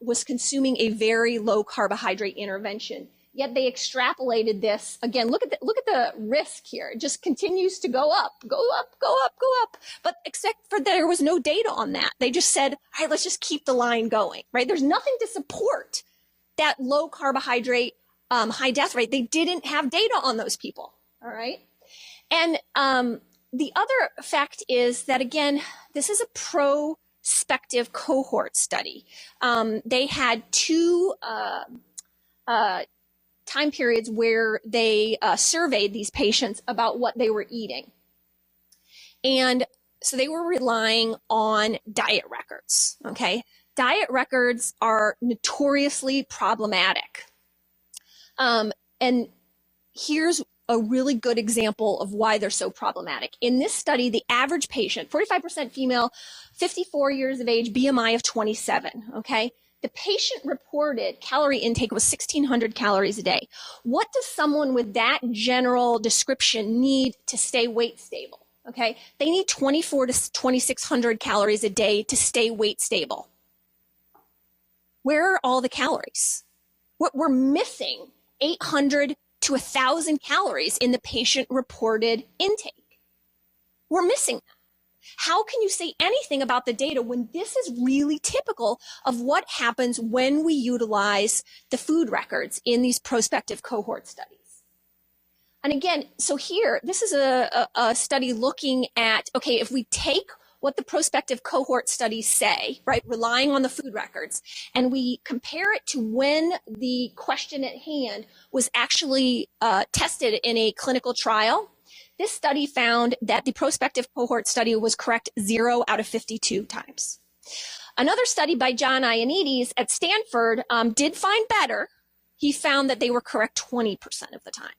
was consuming a very low carbohydrate intervention, yet they extrapolated this. Again, look at the risk here. It just continues to go up, go up, go up, go up. But except for there was no data on that. They just said, all right, let's just keep the line going, right? There's nothing to support that low carbohydrate high death rate. They didn't have data on those people, all right? And the other fact is that, again, this is a prospective cohort study. They had two time periods where they surveyed these patients about what they were eating. And so they were relying on diet records, okay? Diet records are notoriously problematic. And here's a really good example of why they're so problematic. In this study, the average patient, 45% female, 54 years of age, BMI of 27, okay? The patient reported calorie intake was 1,600 calories a day. What does someone with that general description need to stay weight stable, okay? They need 2,400 to 2,600 calories a day to stay weight stable. Where are all the calories? We're missing 800 to 1,000 calories in the patient-reported intake. We're missing that. How can you say anything about the data when this is really typical of what happens when we utilize the food records in these prospective cohort studies? And again, so here, this is a study looking at, okay, if we take what the prospective cohort studies say, right, relying on the food records, and we compare it to when the question at hand was actually tested in a clinical trial, this study found that the prospective cohort study was correct 0 out of 52 times. Another study by John Ioannidis at Stanford did find better. He found that they were correct 20% of the time.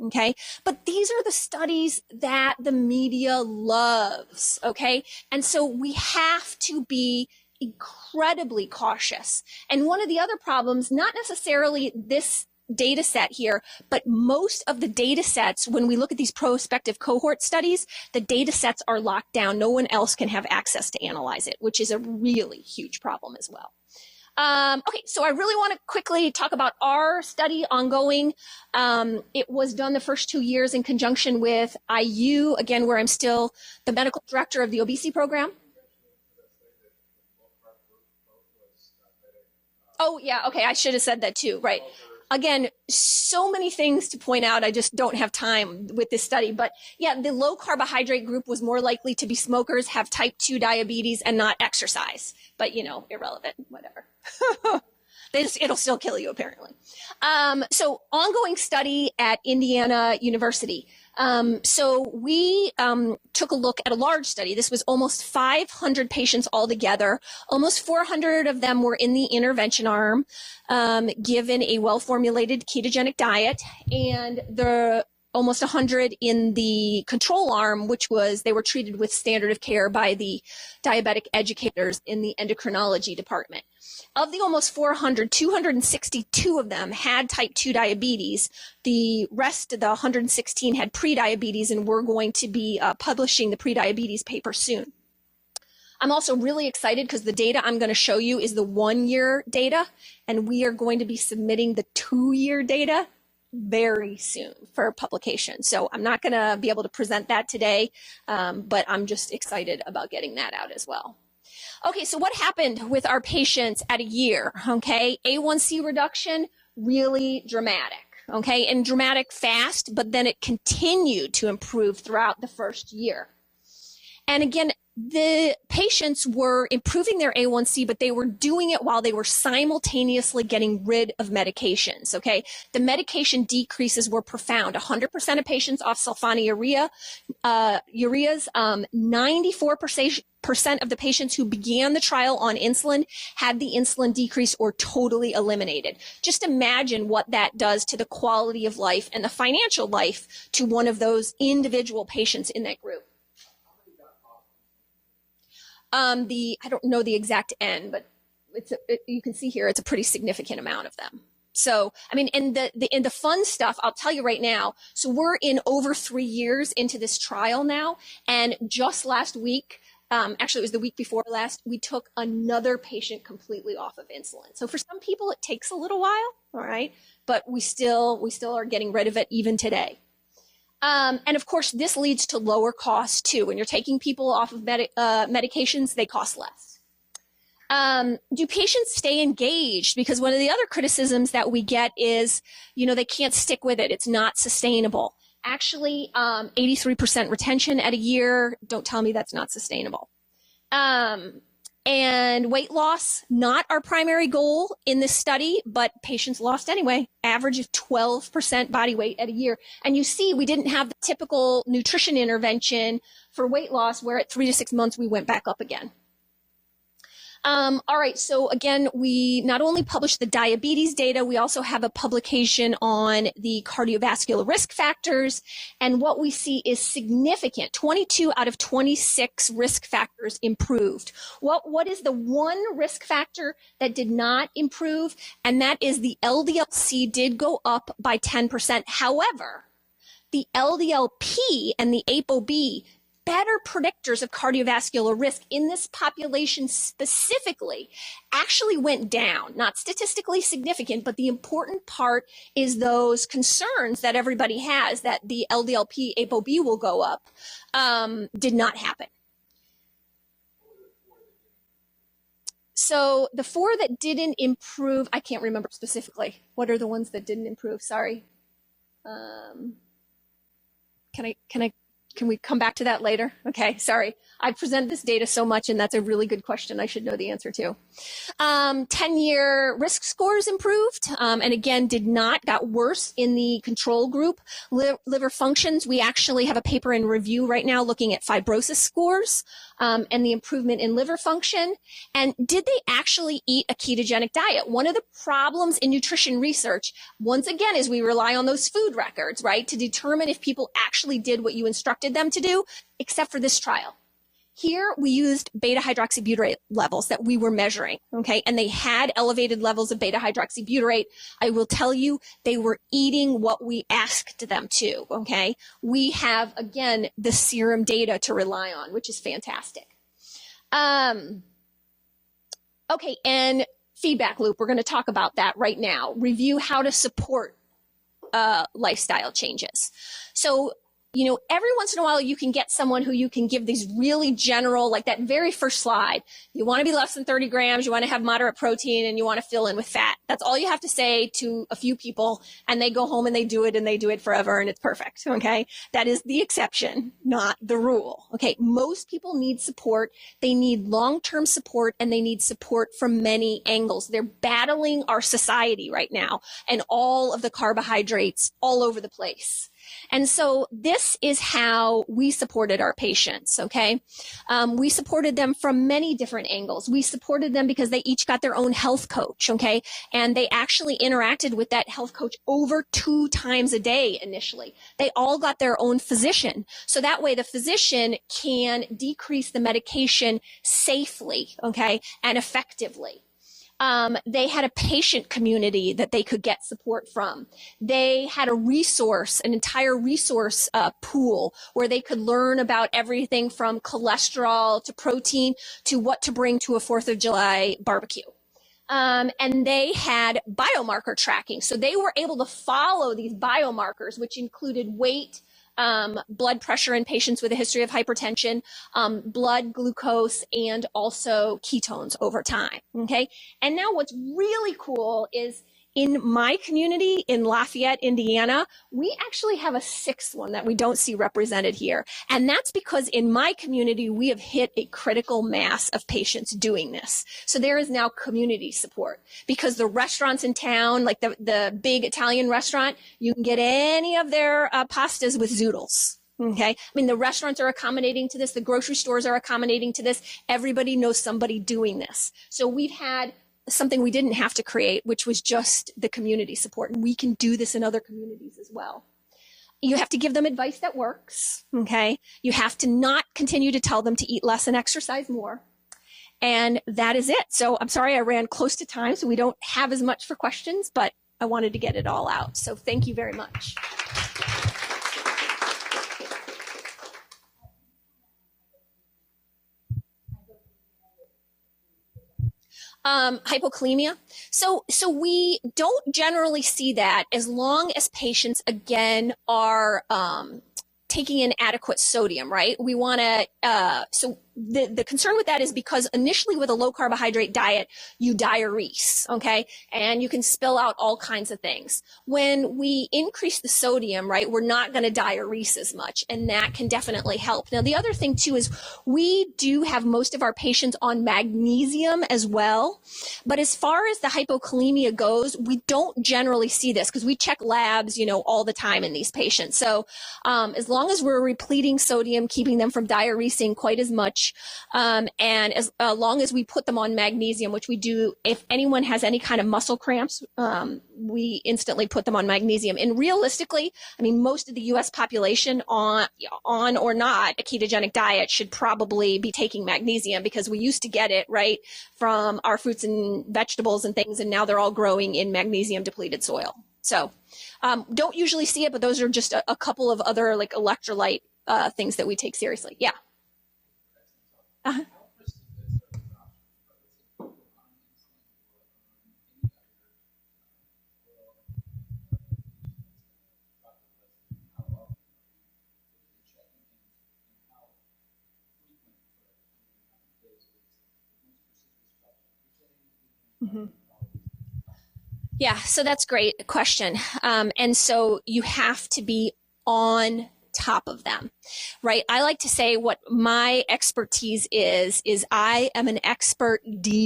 Okay, but these are the studies that the media loves. Okay, and so we have to be incredibly cautious. And one of the other problems, not necessarily this data set here, but most of the data sets, when we look at these prospective cohort studies, the data sets are locked down. No one else can have access to analyze it, which is a really huge problem as well. Okay, so I really want to quickly talk about our study ongoing. It was done the first 2 years in conjunction with IU, again, where I'm still the medical director of the obesity program. Oh, yeah, okay, I should have said that too, right. Again, so many things to point out. I just don't have time with this study. But yeah, the low carbohydrate group was more likely to be smokers, have type 2 diabetes, and not exercise. But, you know, irrelevant, whatever. It'll still kill you, apparently. So ongoing study at Indiana University. So we took a look at a large study. This was almost 500 patients altogether. Almost 400 of them were in the intervention arm, given a well-formulated ketogenic diet, and almost 100 in the control arm, which was they were treated with standard of care by the diabetic educators in the endocrinology department. Of the almost 400, 262 of them had type 2 diabetes. The rest of the 116 had prediabetes, and we're going to be publishing the prediabetes paper soon. I'm also really excited because the data I'm going to show you is the 1-year data, and we are going to be submitting the 2-year data very soon for publication. So I'm not going to be able to present that today, but I'm just excited about getting that out as well. Okay, so what happened with our patients at a year? Okay, A1C reduction, really dramatic. Okay, and dramatic fast, but then it continued to improve throughout the first year. And again, the patients were improving their A1C, but they were doing it while they were simultaneously getting rid of medications, okay? The medication decreases were profound. 100% of patients off sulfonylureas, 94% of the patients who began the trial on insulin had the insulin decrease or totally eliminated. Just imagine what that does to the quality of life and the financial life to one of those individual patients in that group. I don't know the exact N, but you can see here, it's a pretty significant amount of them. So, I mean, in the fun stuff, I'll tell you right now, so we're in over 3 years into this trial now. And just last week, actually it was the week before last, we took another patient completely off of insulin. So for some people, it takes a little while, all right, but we still are getting rid of it even today. And of course, this leads to lower costs too. When you're taking people off of medications, they cost less. Do patients stay engaged? Because one of the other criticisms that we get is, you know, they can't stick with it. It's not sustainable. Actually, 83% retention at a year. Don't tell me that's not sustainable. And weight loss, not our primary goal in this study, but patients lost anyway, average of 12% body weight at a year. And you see, we didn't have the typical nutrition intervention for weight loss where at 3 to 6 months, we went back up again. All right, so again, we not only published the diabetes data, we also have a publication on the cardiovascular risk factors. And what we see is significant, 22 out of 26 risk factors improved. What is the one risk factor that did not improve? And that is the LDL-C did go up by 10%. However, the LDL-P and the ApoB better predictors of cardiovascular risk in this population specifically actually went down. Not statistically significant, but the important part is those concerns that everybody has that the LDLP ApoB will go up did not happen. So the 4 that didn't improve, I can't remember specifically. What are the ones that didn't improve? Sorry. Can we come back to that later? Okay, sorry. I present this data so much, and that's a really good question I should know the answer to. 10-year risk scores improved, and again, got worse in the control group. Liver functions, we actually have a paper in review right now looking at fibrosis scores and the improvement in liver function. And did they actually eat a ketogenic diet? One of the problems in nutrition research, once again, is we rely on those food records, right, to determine if people actually did what you instructed them to do, except for this trial. Here, we used beta-hydroxybutyrate levels that we were measuring, okay? And they had elevated levels of beta-hydroxybutyrate. I will tell you, they were eating what we asked them to, okay? We have, again, the serum data to rely on, which is fantastic. Okay, and feedback loop, we're going to talk about that right now. Review how to support lifestyle changes. So, you know, every once in a while you can get someone who you can give these really general, like that very first slide. You want to be less than 30 grams, you want to have moderate protein, and you want to fill in with fat. That's all you have to say to a few people, and they go home and they do it forever, and it's perfect, okay? That is the exception, not the rule, okay? Most people need support. They need long-term support, and they need support from many angles. They're battling our society right now and all of the carbohydrates all over the place. And so this is how we supported our patients, okay? We supported them from many different angles. We supported them because they each got their own health coach, okay? And they actually interacted with that health coach over 2 times a day initially. They all got their own physician. So that way the physician can decrease the medication safely, okay, and effectively. They had a patient community that they could get support from. They had a resource, an entire resource pool where they could learn about everything from cholesterol to protein to what to bring to a 4th of July barbecue. And they had biomarker tracking. So they were able to follow these biomarkers, which included weight, blood pressure in patients with a history of hypertension, blood glucose, and also ketones over time, okay? And now what's really cool is in my community in Lafayette, Indiana, we actually have a 6th one that we don't see represented here. And that's because in my community, we have hit a critical mass of patients doing this. So there is now community support because the restaurants in town, like the big Italian restaurant, you can get any of their pastas with zoodles. Okay. I mean, the restaurants are accommodating to this. The grocery stores are accommodating to this. Everybody knows somebody doing this. So we've had something we didn't have to create, which was just the community support. And we can do this in other communities as well. You have to give them advice that works, okay? You have to not continue to tell them to eat less and exercise more. And that is it. So I'm sorry I ran close to time, so we don't have as much for questions, but I wanted to get it all out. So thank you very much. Hypokalemia. So we don't generally see that as long as patients, again, are taking in adequate sodium, right? We want to, so the concern with that is because initially with a low carbohydrate diet, you diurese, okay? And you can spill out all kinds of things. When we increase the sodium, right, we're not going to diurese as much, and that can definitely help. Now, the other thing too is we do have most of our patients on magnesium as well, but as far as the hypokalemia goes, we don't generally see this because we check labs, you know, all the time in these patients. So as long as we're repleting sodium, keeping them from diuresing quite as much, and as long as we put them on magnesium, which we do, if anyone has any kind of muscle cramps, we instantly put them on magnesium. And realistically, I mean, most of the U.S. population on or not a ketogenic diet should probably be taking magnesium because we used to get it, right, from our fruits and vegetables and things, and now they're all growing in magnesium depleted soil. So don't usually see it, but those are just a couple of other like electrolyte things that we take seriously. Yeah. Uh-huh. Mm-hmm. Yeah, so that's great question. And so you have to be on top of them, right? I like to say what my expertise is I am an expert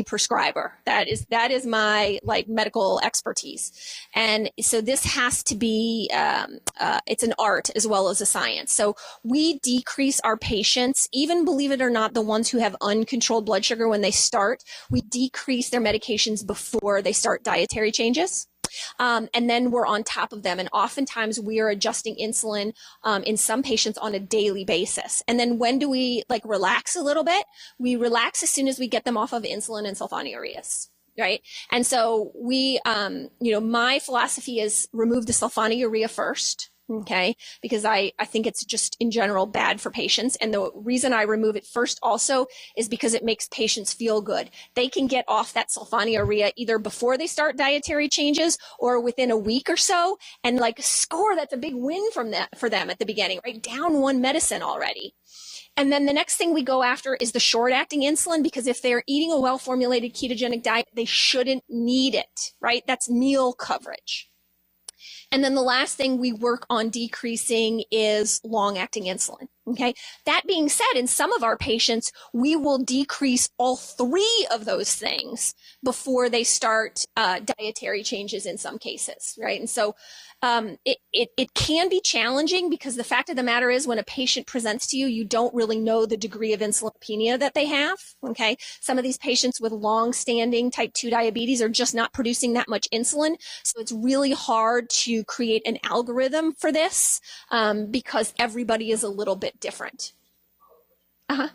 prescriber. That is my like medical expertise. And so this has to be, it's an art as well as a science. So we decrease our patients, even believe it or not, the ones who have uncontrolled blood sugar when they start, we decrease their medications before they start dietary changes. And then we're on top of them. And oftentimes we are adjusting insulin in some patients on a daily basis. And then when do we like relax a little bit? We relax as soon as we get them off of insulin and sulfonylureas. Right. And so we, my philosophy is remove the sulfonylurea first. Okay. Because I think it's just in general bad for patients. And the reason I remove it first also is because it makes patients feel good. They can get off that sulfonylurea either before they start dietary changes or within a week or so. And like score, that's a big win from that for them at the beginning, right? Down one medicine already. And then the next thing we go after is the short-acting insulin, because if they're eating a well-formulated ketogenic diet, they shouldn't need it, right? That's meal coverage. And then the last thing we work on decreasing is long-acting insulin. Okay. That being said, in some of our patients, we will decrease all three of those things before they start dietary changes in some cases, right? And so it can be challenging because the fact of the matter is when a patient presents to you, you don't really know the degree of insulinopenia that they have. Okay. Some of these patients with long-standing type 2 diabetes are just not producing that much insulin. So it's really hard to create an algorithm for this because everybody is a little bit different. Uh-huh.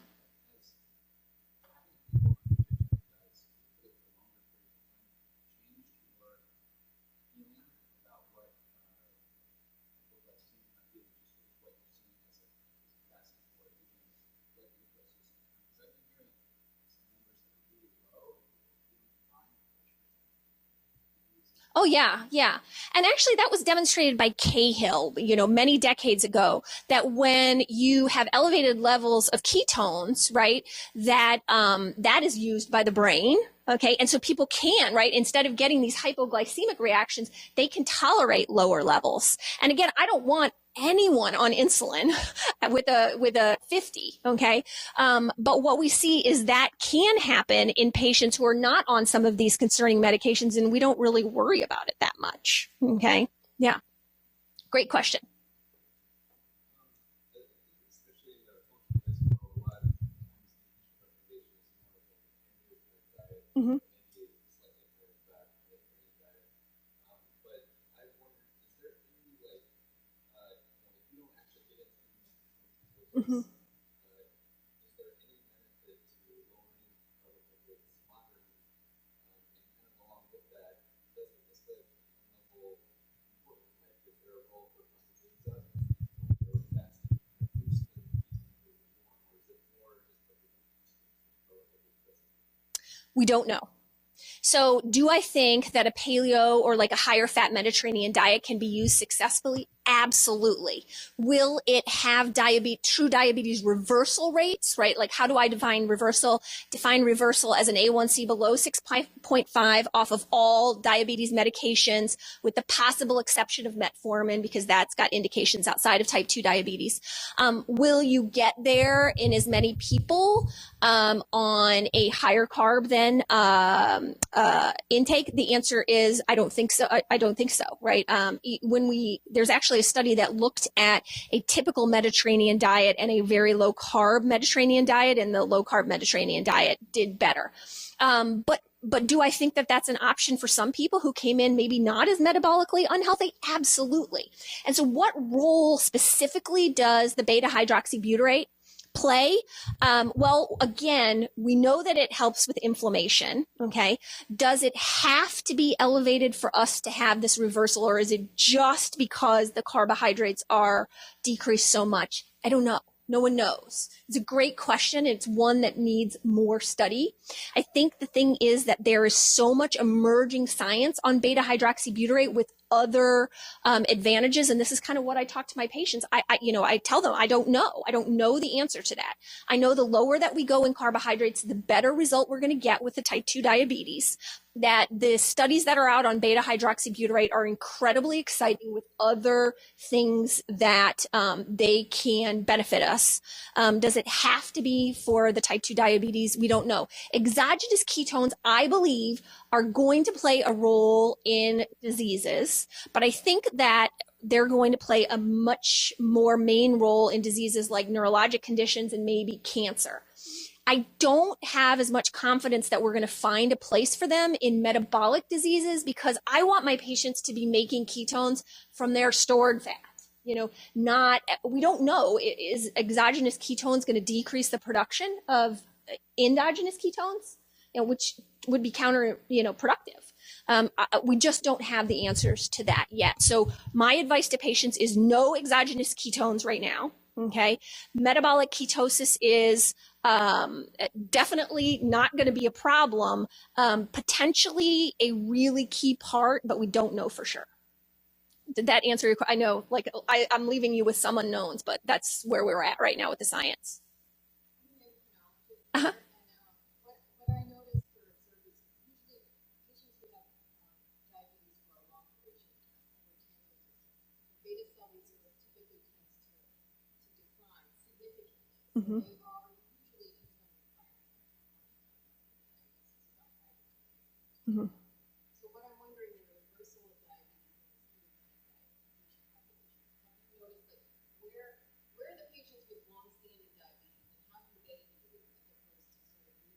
Oh, yeah, yeah. And actually that was demonstrated by Cahill, many decades ago, that when you have elevated levels of ketones, right, that is used by the brain. Okay. And so people can, right, instead of getting these hypoglycemic reactions, they can tolerate lower levels. And again, I don't want anyone on insulin with a 50. Okay. But what we see is that can happen in patients who are not on some of these concerning medications, and we don't really worry about it that much. Okay. Yeah. Great question. Mm-hmm. Mm-hmm. We don't know. So do I think that a paleo or like a higher fat Mediterranean diet can be used successfully? Absolutely. Will it have true diabetes reversal rates, right? Like how do I define reversal? Define reversal as an A1C below 6.5 off of all diabetes medications with the possible exception of metformin because that's got indications outside of type 2 diabetes. Will you get there in as many people on a higher carb than intake? The answer is I don't think so. I don't think so, right? There's actually a study that looked at a typical Mediterranean diet and a very low carb Mediterranean diet, and the low carb Mediterranean diet did better. But do I think that that's an option for some people who came in maybe not as metabolically unhealthy? Absolutely. And so what role specifically does the beta hydroxybutyrate play? Well, again, we know that it helps with inflammation. Okay. Does it have to be elevated for us to have this reversal, or is it just because the carbohydrates are decreased so much? I don't know. No one knows. It's a great question. It's one that needs more study. I think the thing is that there is so much emerging science on beta hydroxybutyrate with other advantages. And this is kind of what I talk to my patients. I tell them, I don't know. I don't know the answer to that. I know the lower that we go in carbohydrates, the better result we're going to get with the type 2 diabetes. That the studies that are out on beta hydroxybutyrate are incredibly exciting with other things that they can benefit us. Does it have to be for the type 2 diabetes? We don't know. Exogenous ketones, I believe, are going to play a role in diseases, but I think that they're going to play a much more main role in diseases like neurologic conditions and maybe cancer. I don't have as much confidence that we're going to find a place for them in metabolic diseases because I want my patients to be making ketones from their stored fat. We don't know, is exogenous ketones going to decrease the production of endogenous ketones, which would be counterproductive. We just don't have the answers to that yet. So my advice to patients is no exogenous ketones right now. Okay. Metabolic ketosis is definitely not going to be a problem, potentially a really key part, but we don't know for sure. Did that answer your question? I know, I'm leaving you with some unknowns, but that's where we're at right now with the science. Uh-huh. What I noticed for observers, usually patients who have diabetes for a long duration of time, over 10 years, the beta cell reserve typically tends to decline significantly. Mm-hmm. They are usually insulin requiring. Mm-hmm. So what I'm wondering is the reversal of diabetes in this population. Have you noticed that where are the patients with long-standing diabetes and how do they do it as opposed to sort of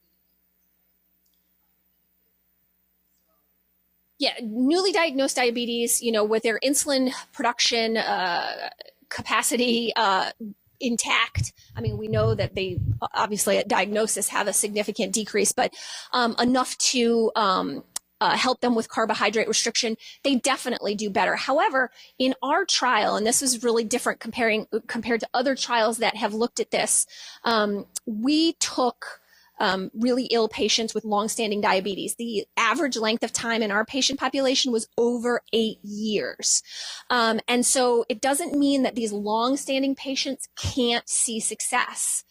newly diagnosed diabetes? Yeah, newly diagnosed diabetes, with their insulin production capacity intact. I mean, we know that they obviously at diagnosis have a significant decrease, but enough to help them with carbohydrate restriction, they definitely do better. However, in our trial, and this is really different compared to other trials that have looked at this, we took really ill patients with longstanding diabetes. The average length of time in our patient population was over 8 years. And so it doesn't mean that these longstanding patients can't see success.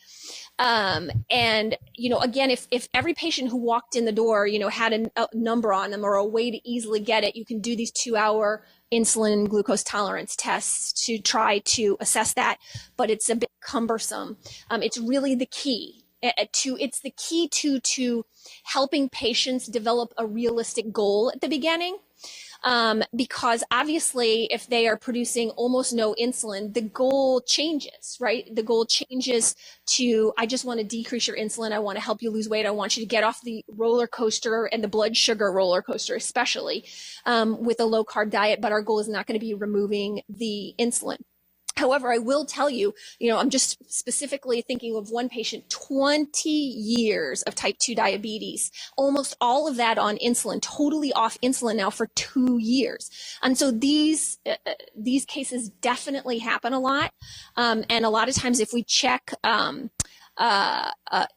And, again, if every patient who walked in the door, had a number on them or a way to easily get it, you can do these 2-hour insulin and glucose tolerance tests to try to assess that, but it's a bit cumbersome. It's really the key. It's the key to helping patients develop a realistic goal at the beginning. Because obviously if they are producing almost no insulin, the goal changes, right? The goal changes to, I just want to decrease your insulin. I want to help you lose weight. I want you to get off the roller coaster and the blood sugar roller coaster, especially with a low carb diet. But our goal is not going to be removing the insulin. However, I will tell you, I'm just specifically thinking of one patient, 20 years of type 2 diabetes, almost all of that on insulin, totally off insulin now for 2 years. And so these cases definitely happen a lot. And a lot of times if we check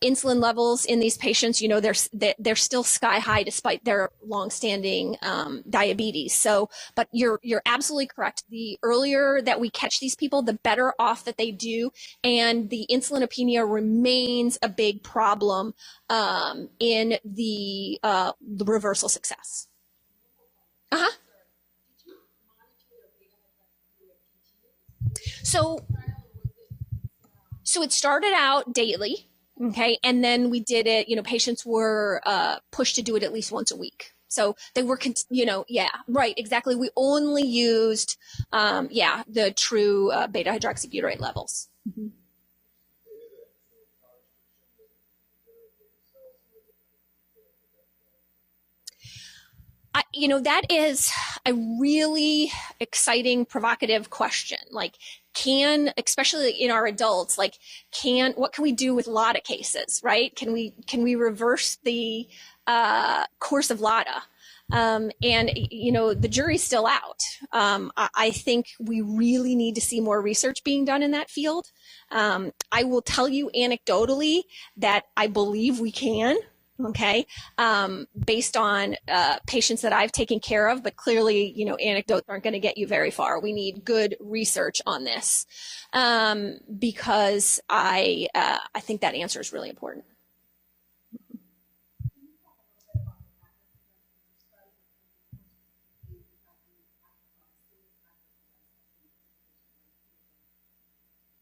insulin levels in these patients, they're still sky high despite their longstanding diabetes. So, but you're absolutely correct. The earlier that we catch these people, the better off that they do, and the insulinopenia remains a big problem in the reversal success. Uh-huh. So it started out daily, okay, and then we did it, patients were pushed to do it at least once a week. So they were, yeah, right, exactly. We only used, the true beta hydroxybutyrate levels. Mm-hmm. That is a really exciting, provocative question. Like, especially in our adults, like what can we do with LADA cases, right? Can we reverse the course of LADA? And the jury's still out. I think we really need to see more research being done in that field. I will tell you anecdotally that I believe we can. Okay, based on patients that I've taken care of, but clearly, anecdotes aren't going to get you very far. We need good research on this because I think that answer is really important.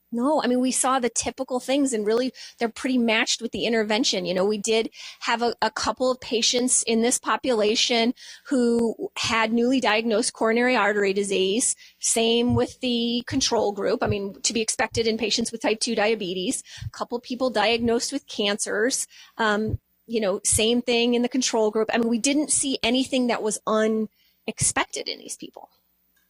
No, I mean, we saw the typical things and really they're pretty matched with the intervention. We did have a couple of patients in this population who had newly diagnosed coronary artery disease, same with the control group. I mean, to be expected in patients with type 2 diabetes, a couple people diagnosed with cancers, same thing in the control group. I mean, we didn't see anything that was unexpected in these people.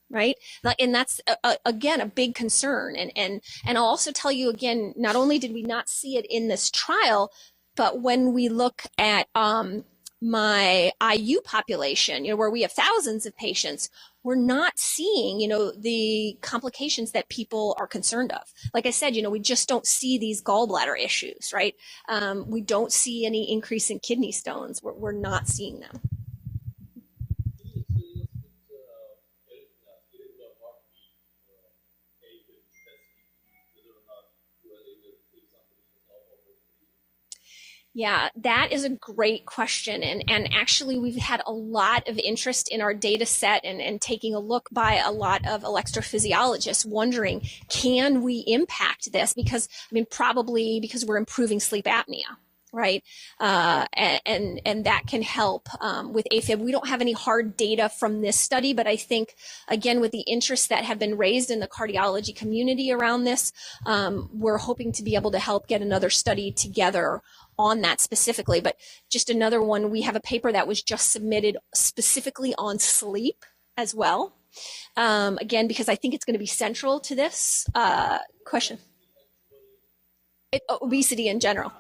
Right. And that's, again, a big concern. And I'll also tell you again, not only did we not see it in this trial, but when we look at my IU population, where we have thousands of patients, we're not seeing, the complications that people are concerned of. Like I said, we just don't see these gallbladder issues, right? We don't see any increase in kidney stones. We're not seeing them. Yeah, that is a great question. And actually, we've had a lot of interest in our data set and taking a look by a lot of electrophysiologists wondering, can we impact this? Because, probably because we're improving sleep apnea. Right. And that can help with AFib. We don't have any hard data from this study, but I think, again, with the interests that have been raised in the cardiology community around this, we're hoping to be able to help get another study together on that specifically. But just another one, we have a paper that was just submitted specifically on sleep as well. Again, because I think it's going to be central to this question. Obesity in general.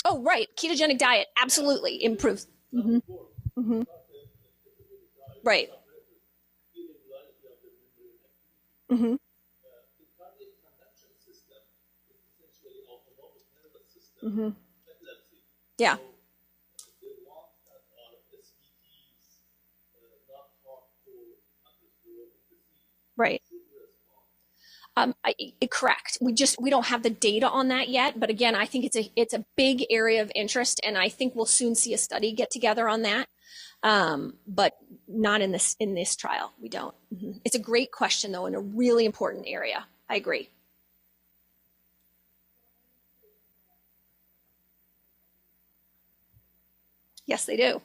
Oh, right. Ketogenic diet absolutely improves. Mm-hmm. Mm-hmm. Right. Mm-hmm. Mm-hmm. Yeah. Right. Correct. We don't have the data on that yet, but again, I think it's a big area of interest, and I think we'll soon see a study get together on that. But not in this trial. We don't. Mm-hmm. It's a great question though, in a really important area. I agree. Yes, they do.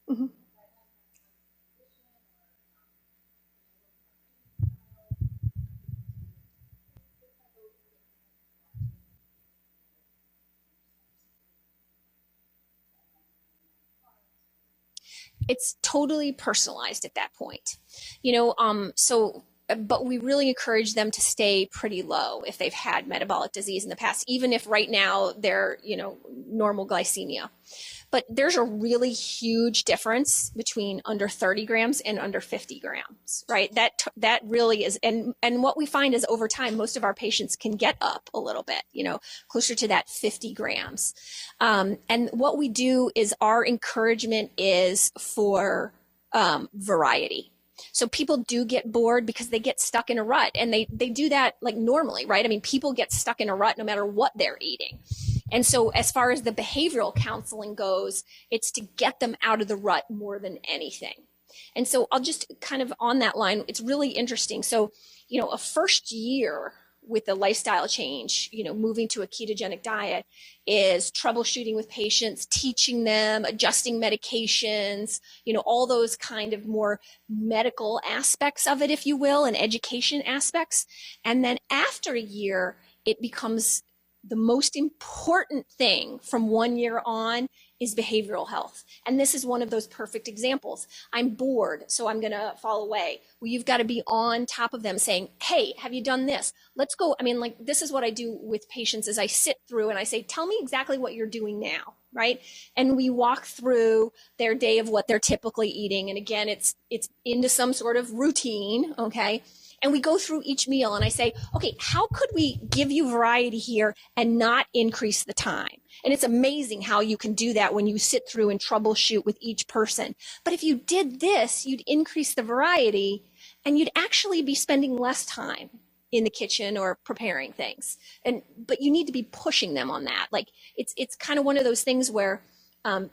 Mm-hmm. It's totally personalized at that point, but we really encourage them to stay pretty low if they've had metabolic disease in the past, even if right now they're, normal glycemia. But there's a really huge difference between under 30 grams and under 50 grams, right? That really is, and what we find is over time, most of our patients can get up a little bit, closer to that 50 grams. And what we do is our encouragement is for variety. So people do get bored because they get stuck in a rut, and they do that like normally, right? People get stuck in a rut no matter what they're eating. And so as far as the behavioral counseling goes, it's to get them out of the rut more than anything. And so I'll just kind of on that line, it's really interesting. So, a first year with the lifestyle change, moving to a ketogenic diet is troubleshooting with patients, teaching them, adjusting medications, all those kind of more medical aspects of it, if you will, and education aspects. And then after a year, it becomes the most important thing from 1 year on is behavioral health. And this is one of those perfect examples. I'm bored, so I'm going to fall away. Well, you've got to be on top of them saying, hey, have you done this? Let's go. I mean, like, this is what I do with patients is I sit through and I say, tell me exactly what you're doing now, right? And we walk through their day of what they're typically eating. And again, it's into some sort of routine, okay? And we go through each meal and I say, okay, how could we give you variety here and not increase the time? And it's amazing how you can do that when you sit through and troubleshoot with each person. But if you did this, you'd increase the variety and you'd actually be spending less time in the kitchen or preparing things. But you need to be pushing them on that. Like it's kind of one of those things where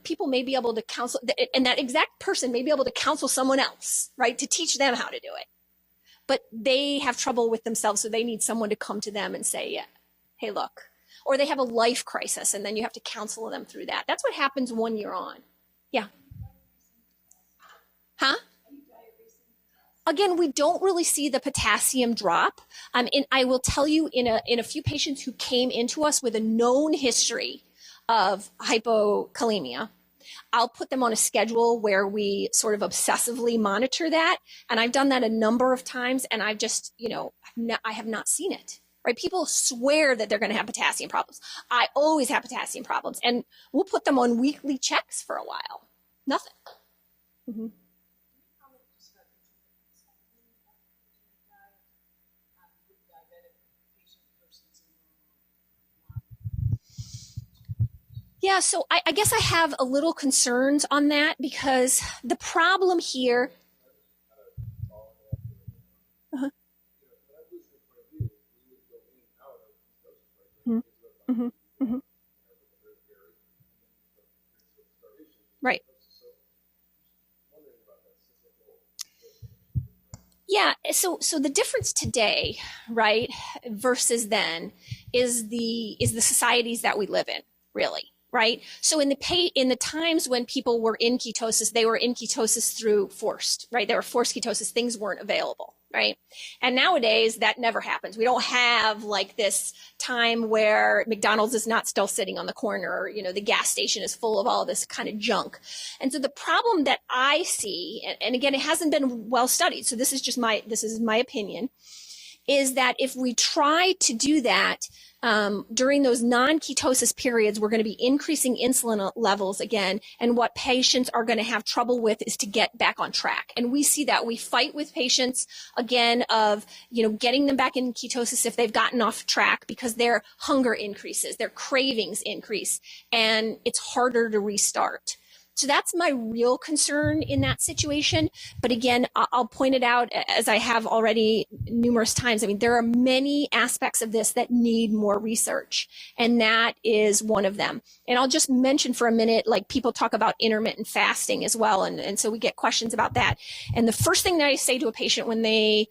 people may be able to counsel, and that exact person may be able to counsel someone else, right, to teach them how to do it. But they have trouble with themselves, so they need someone to come to them and say, yeah, hey, look. Or they have a life crisis, and then you have to counsel them through that. That's what happens 1 year on. Yeah. Huh? Again, we don't really see the potassium drop. And I will tell you, in a few patients who came into us with a known history of hypokalemia, I'll put them on a schedule where we sort of obsessively monitor that. And I've done that a number of times, and I've just, I have not seen it, right? People swear that they're going to have potassium problems. I always have potassium problems, and we'll put them on weekly checks for a while. Nothing. Mm-hmm. Yeah, so I guess I have a little concerns on that because the problem here. Uh-huh. Mm-hmm. Mm-hmm. Right. Yeah, so the difference today, right, versus then is the societies that we live in, really. Right. So in the times when people were in ketosis, they were in ketosis through forced, right? They were forced ketosis. Things weren't available. Right. And nowadays that never happens. We don't have like this time where McDonald's is not still sitting on the corner, or, the gas station is full of all this kind of junk. And so the problem that I see, and again, it hasn't been well studied, so this is my opinion, is that if we try to do that, during those non-ketosis periods, we're going to be increasing insulin levels again. And what patients are going to have trouble with is to get back on track. And we see that. We fight with patients, again, of, getting them back in ketosis if they've gotten off track because their hunger increases, their cravings increase, and it's harder to restart. So that's my real concern in that situation. But again, I'll point it out, as I have already numerous times. I mean, there are many aspects of this that need more research, and that is one of them. And I'll just mention for a minute, like people talk about intermittent fasting as well. And so we get questions about that. And the first thing that I say to a patient when they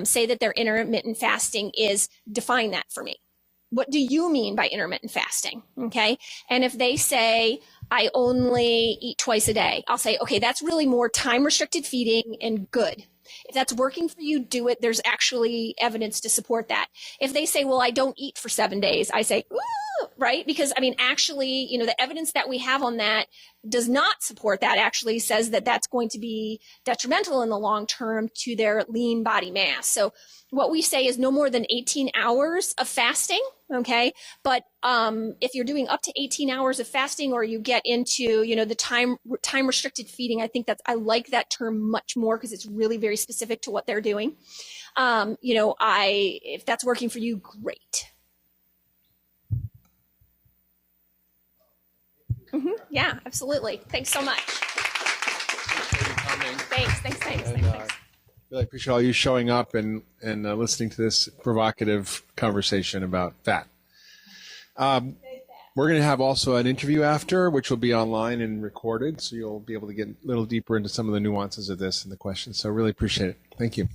say that they're intermittent fasting is define that for me. What do you mean by intermittent fasting? Okay. And if they say, I only eat twice a day, I'll say, okay, that's really more time restricted feeding and good. If that's working for you, do it. There's actually evidence to support that. If they say, well, I don't eat for 7 days, I say, ooh, right? Because actually, the evidence that we have on that does not support that, actually says that that's going to be detrimental in the long term to their lean body mass. So what we say is no more than 18 hours of fasting. Okay. But if you're doing up to 18 hours of fasting, or you get into, the time restricted feeding, I like that term much more because it's really very specific to what they're doing. If that's working for you, great. Mm-hmm. Yeah, absolutely. Thanks so much. Thanks. Really appreciate all you showing up and listening to this provocative conversation about fat. We're going to have also an interview after, which will be online and recorded, so you'll be able to get a little deeper into some of the nuances of this and the questions. So really appreciate it. Thank you.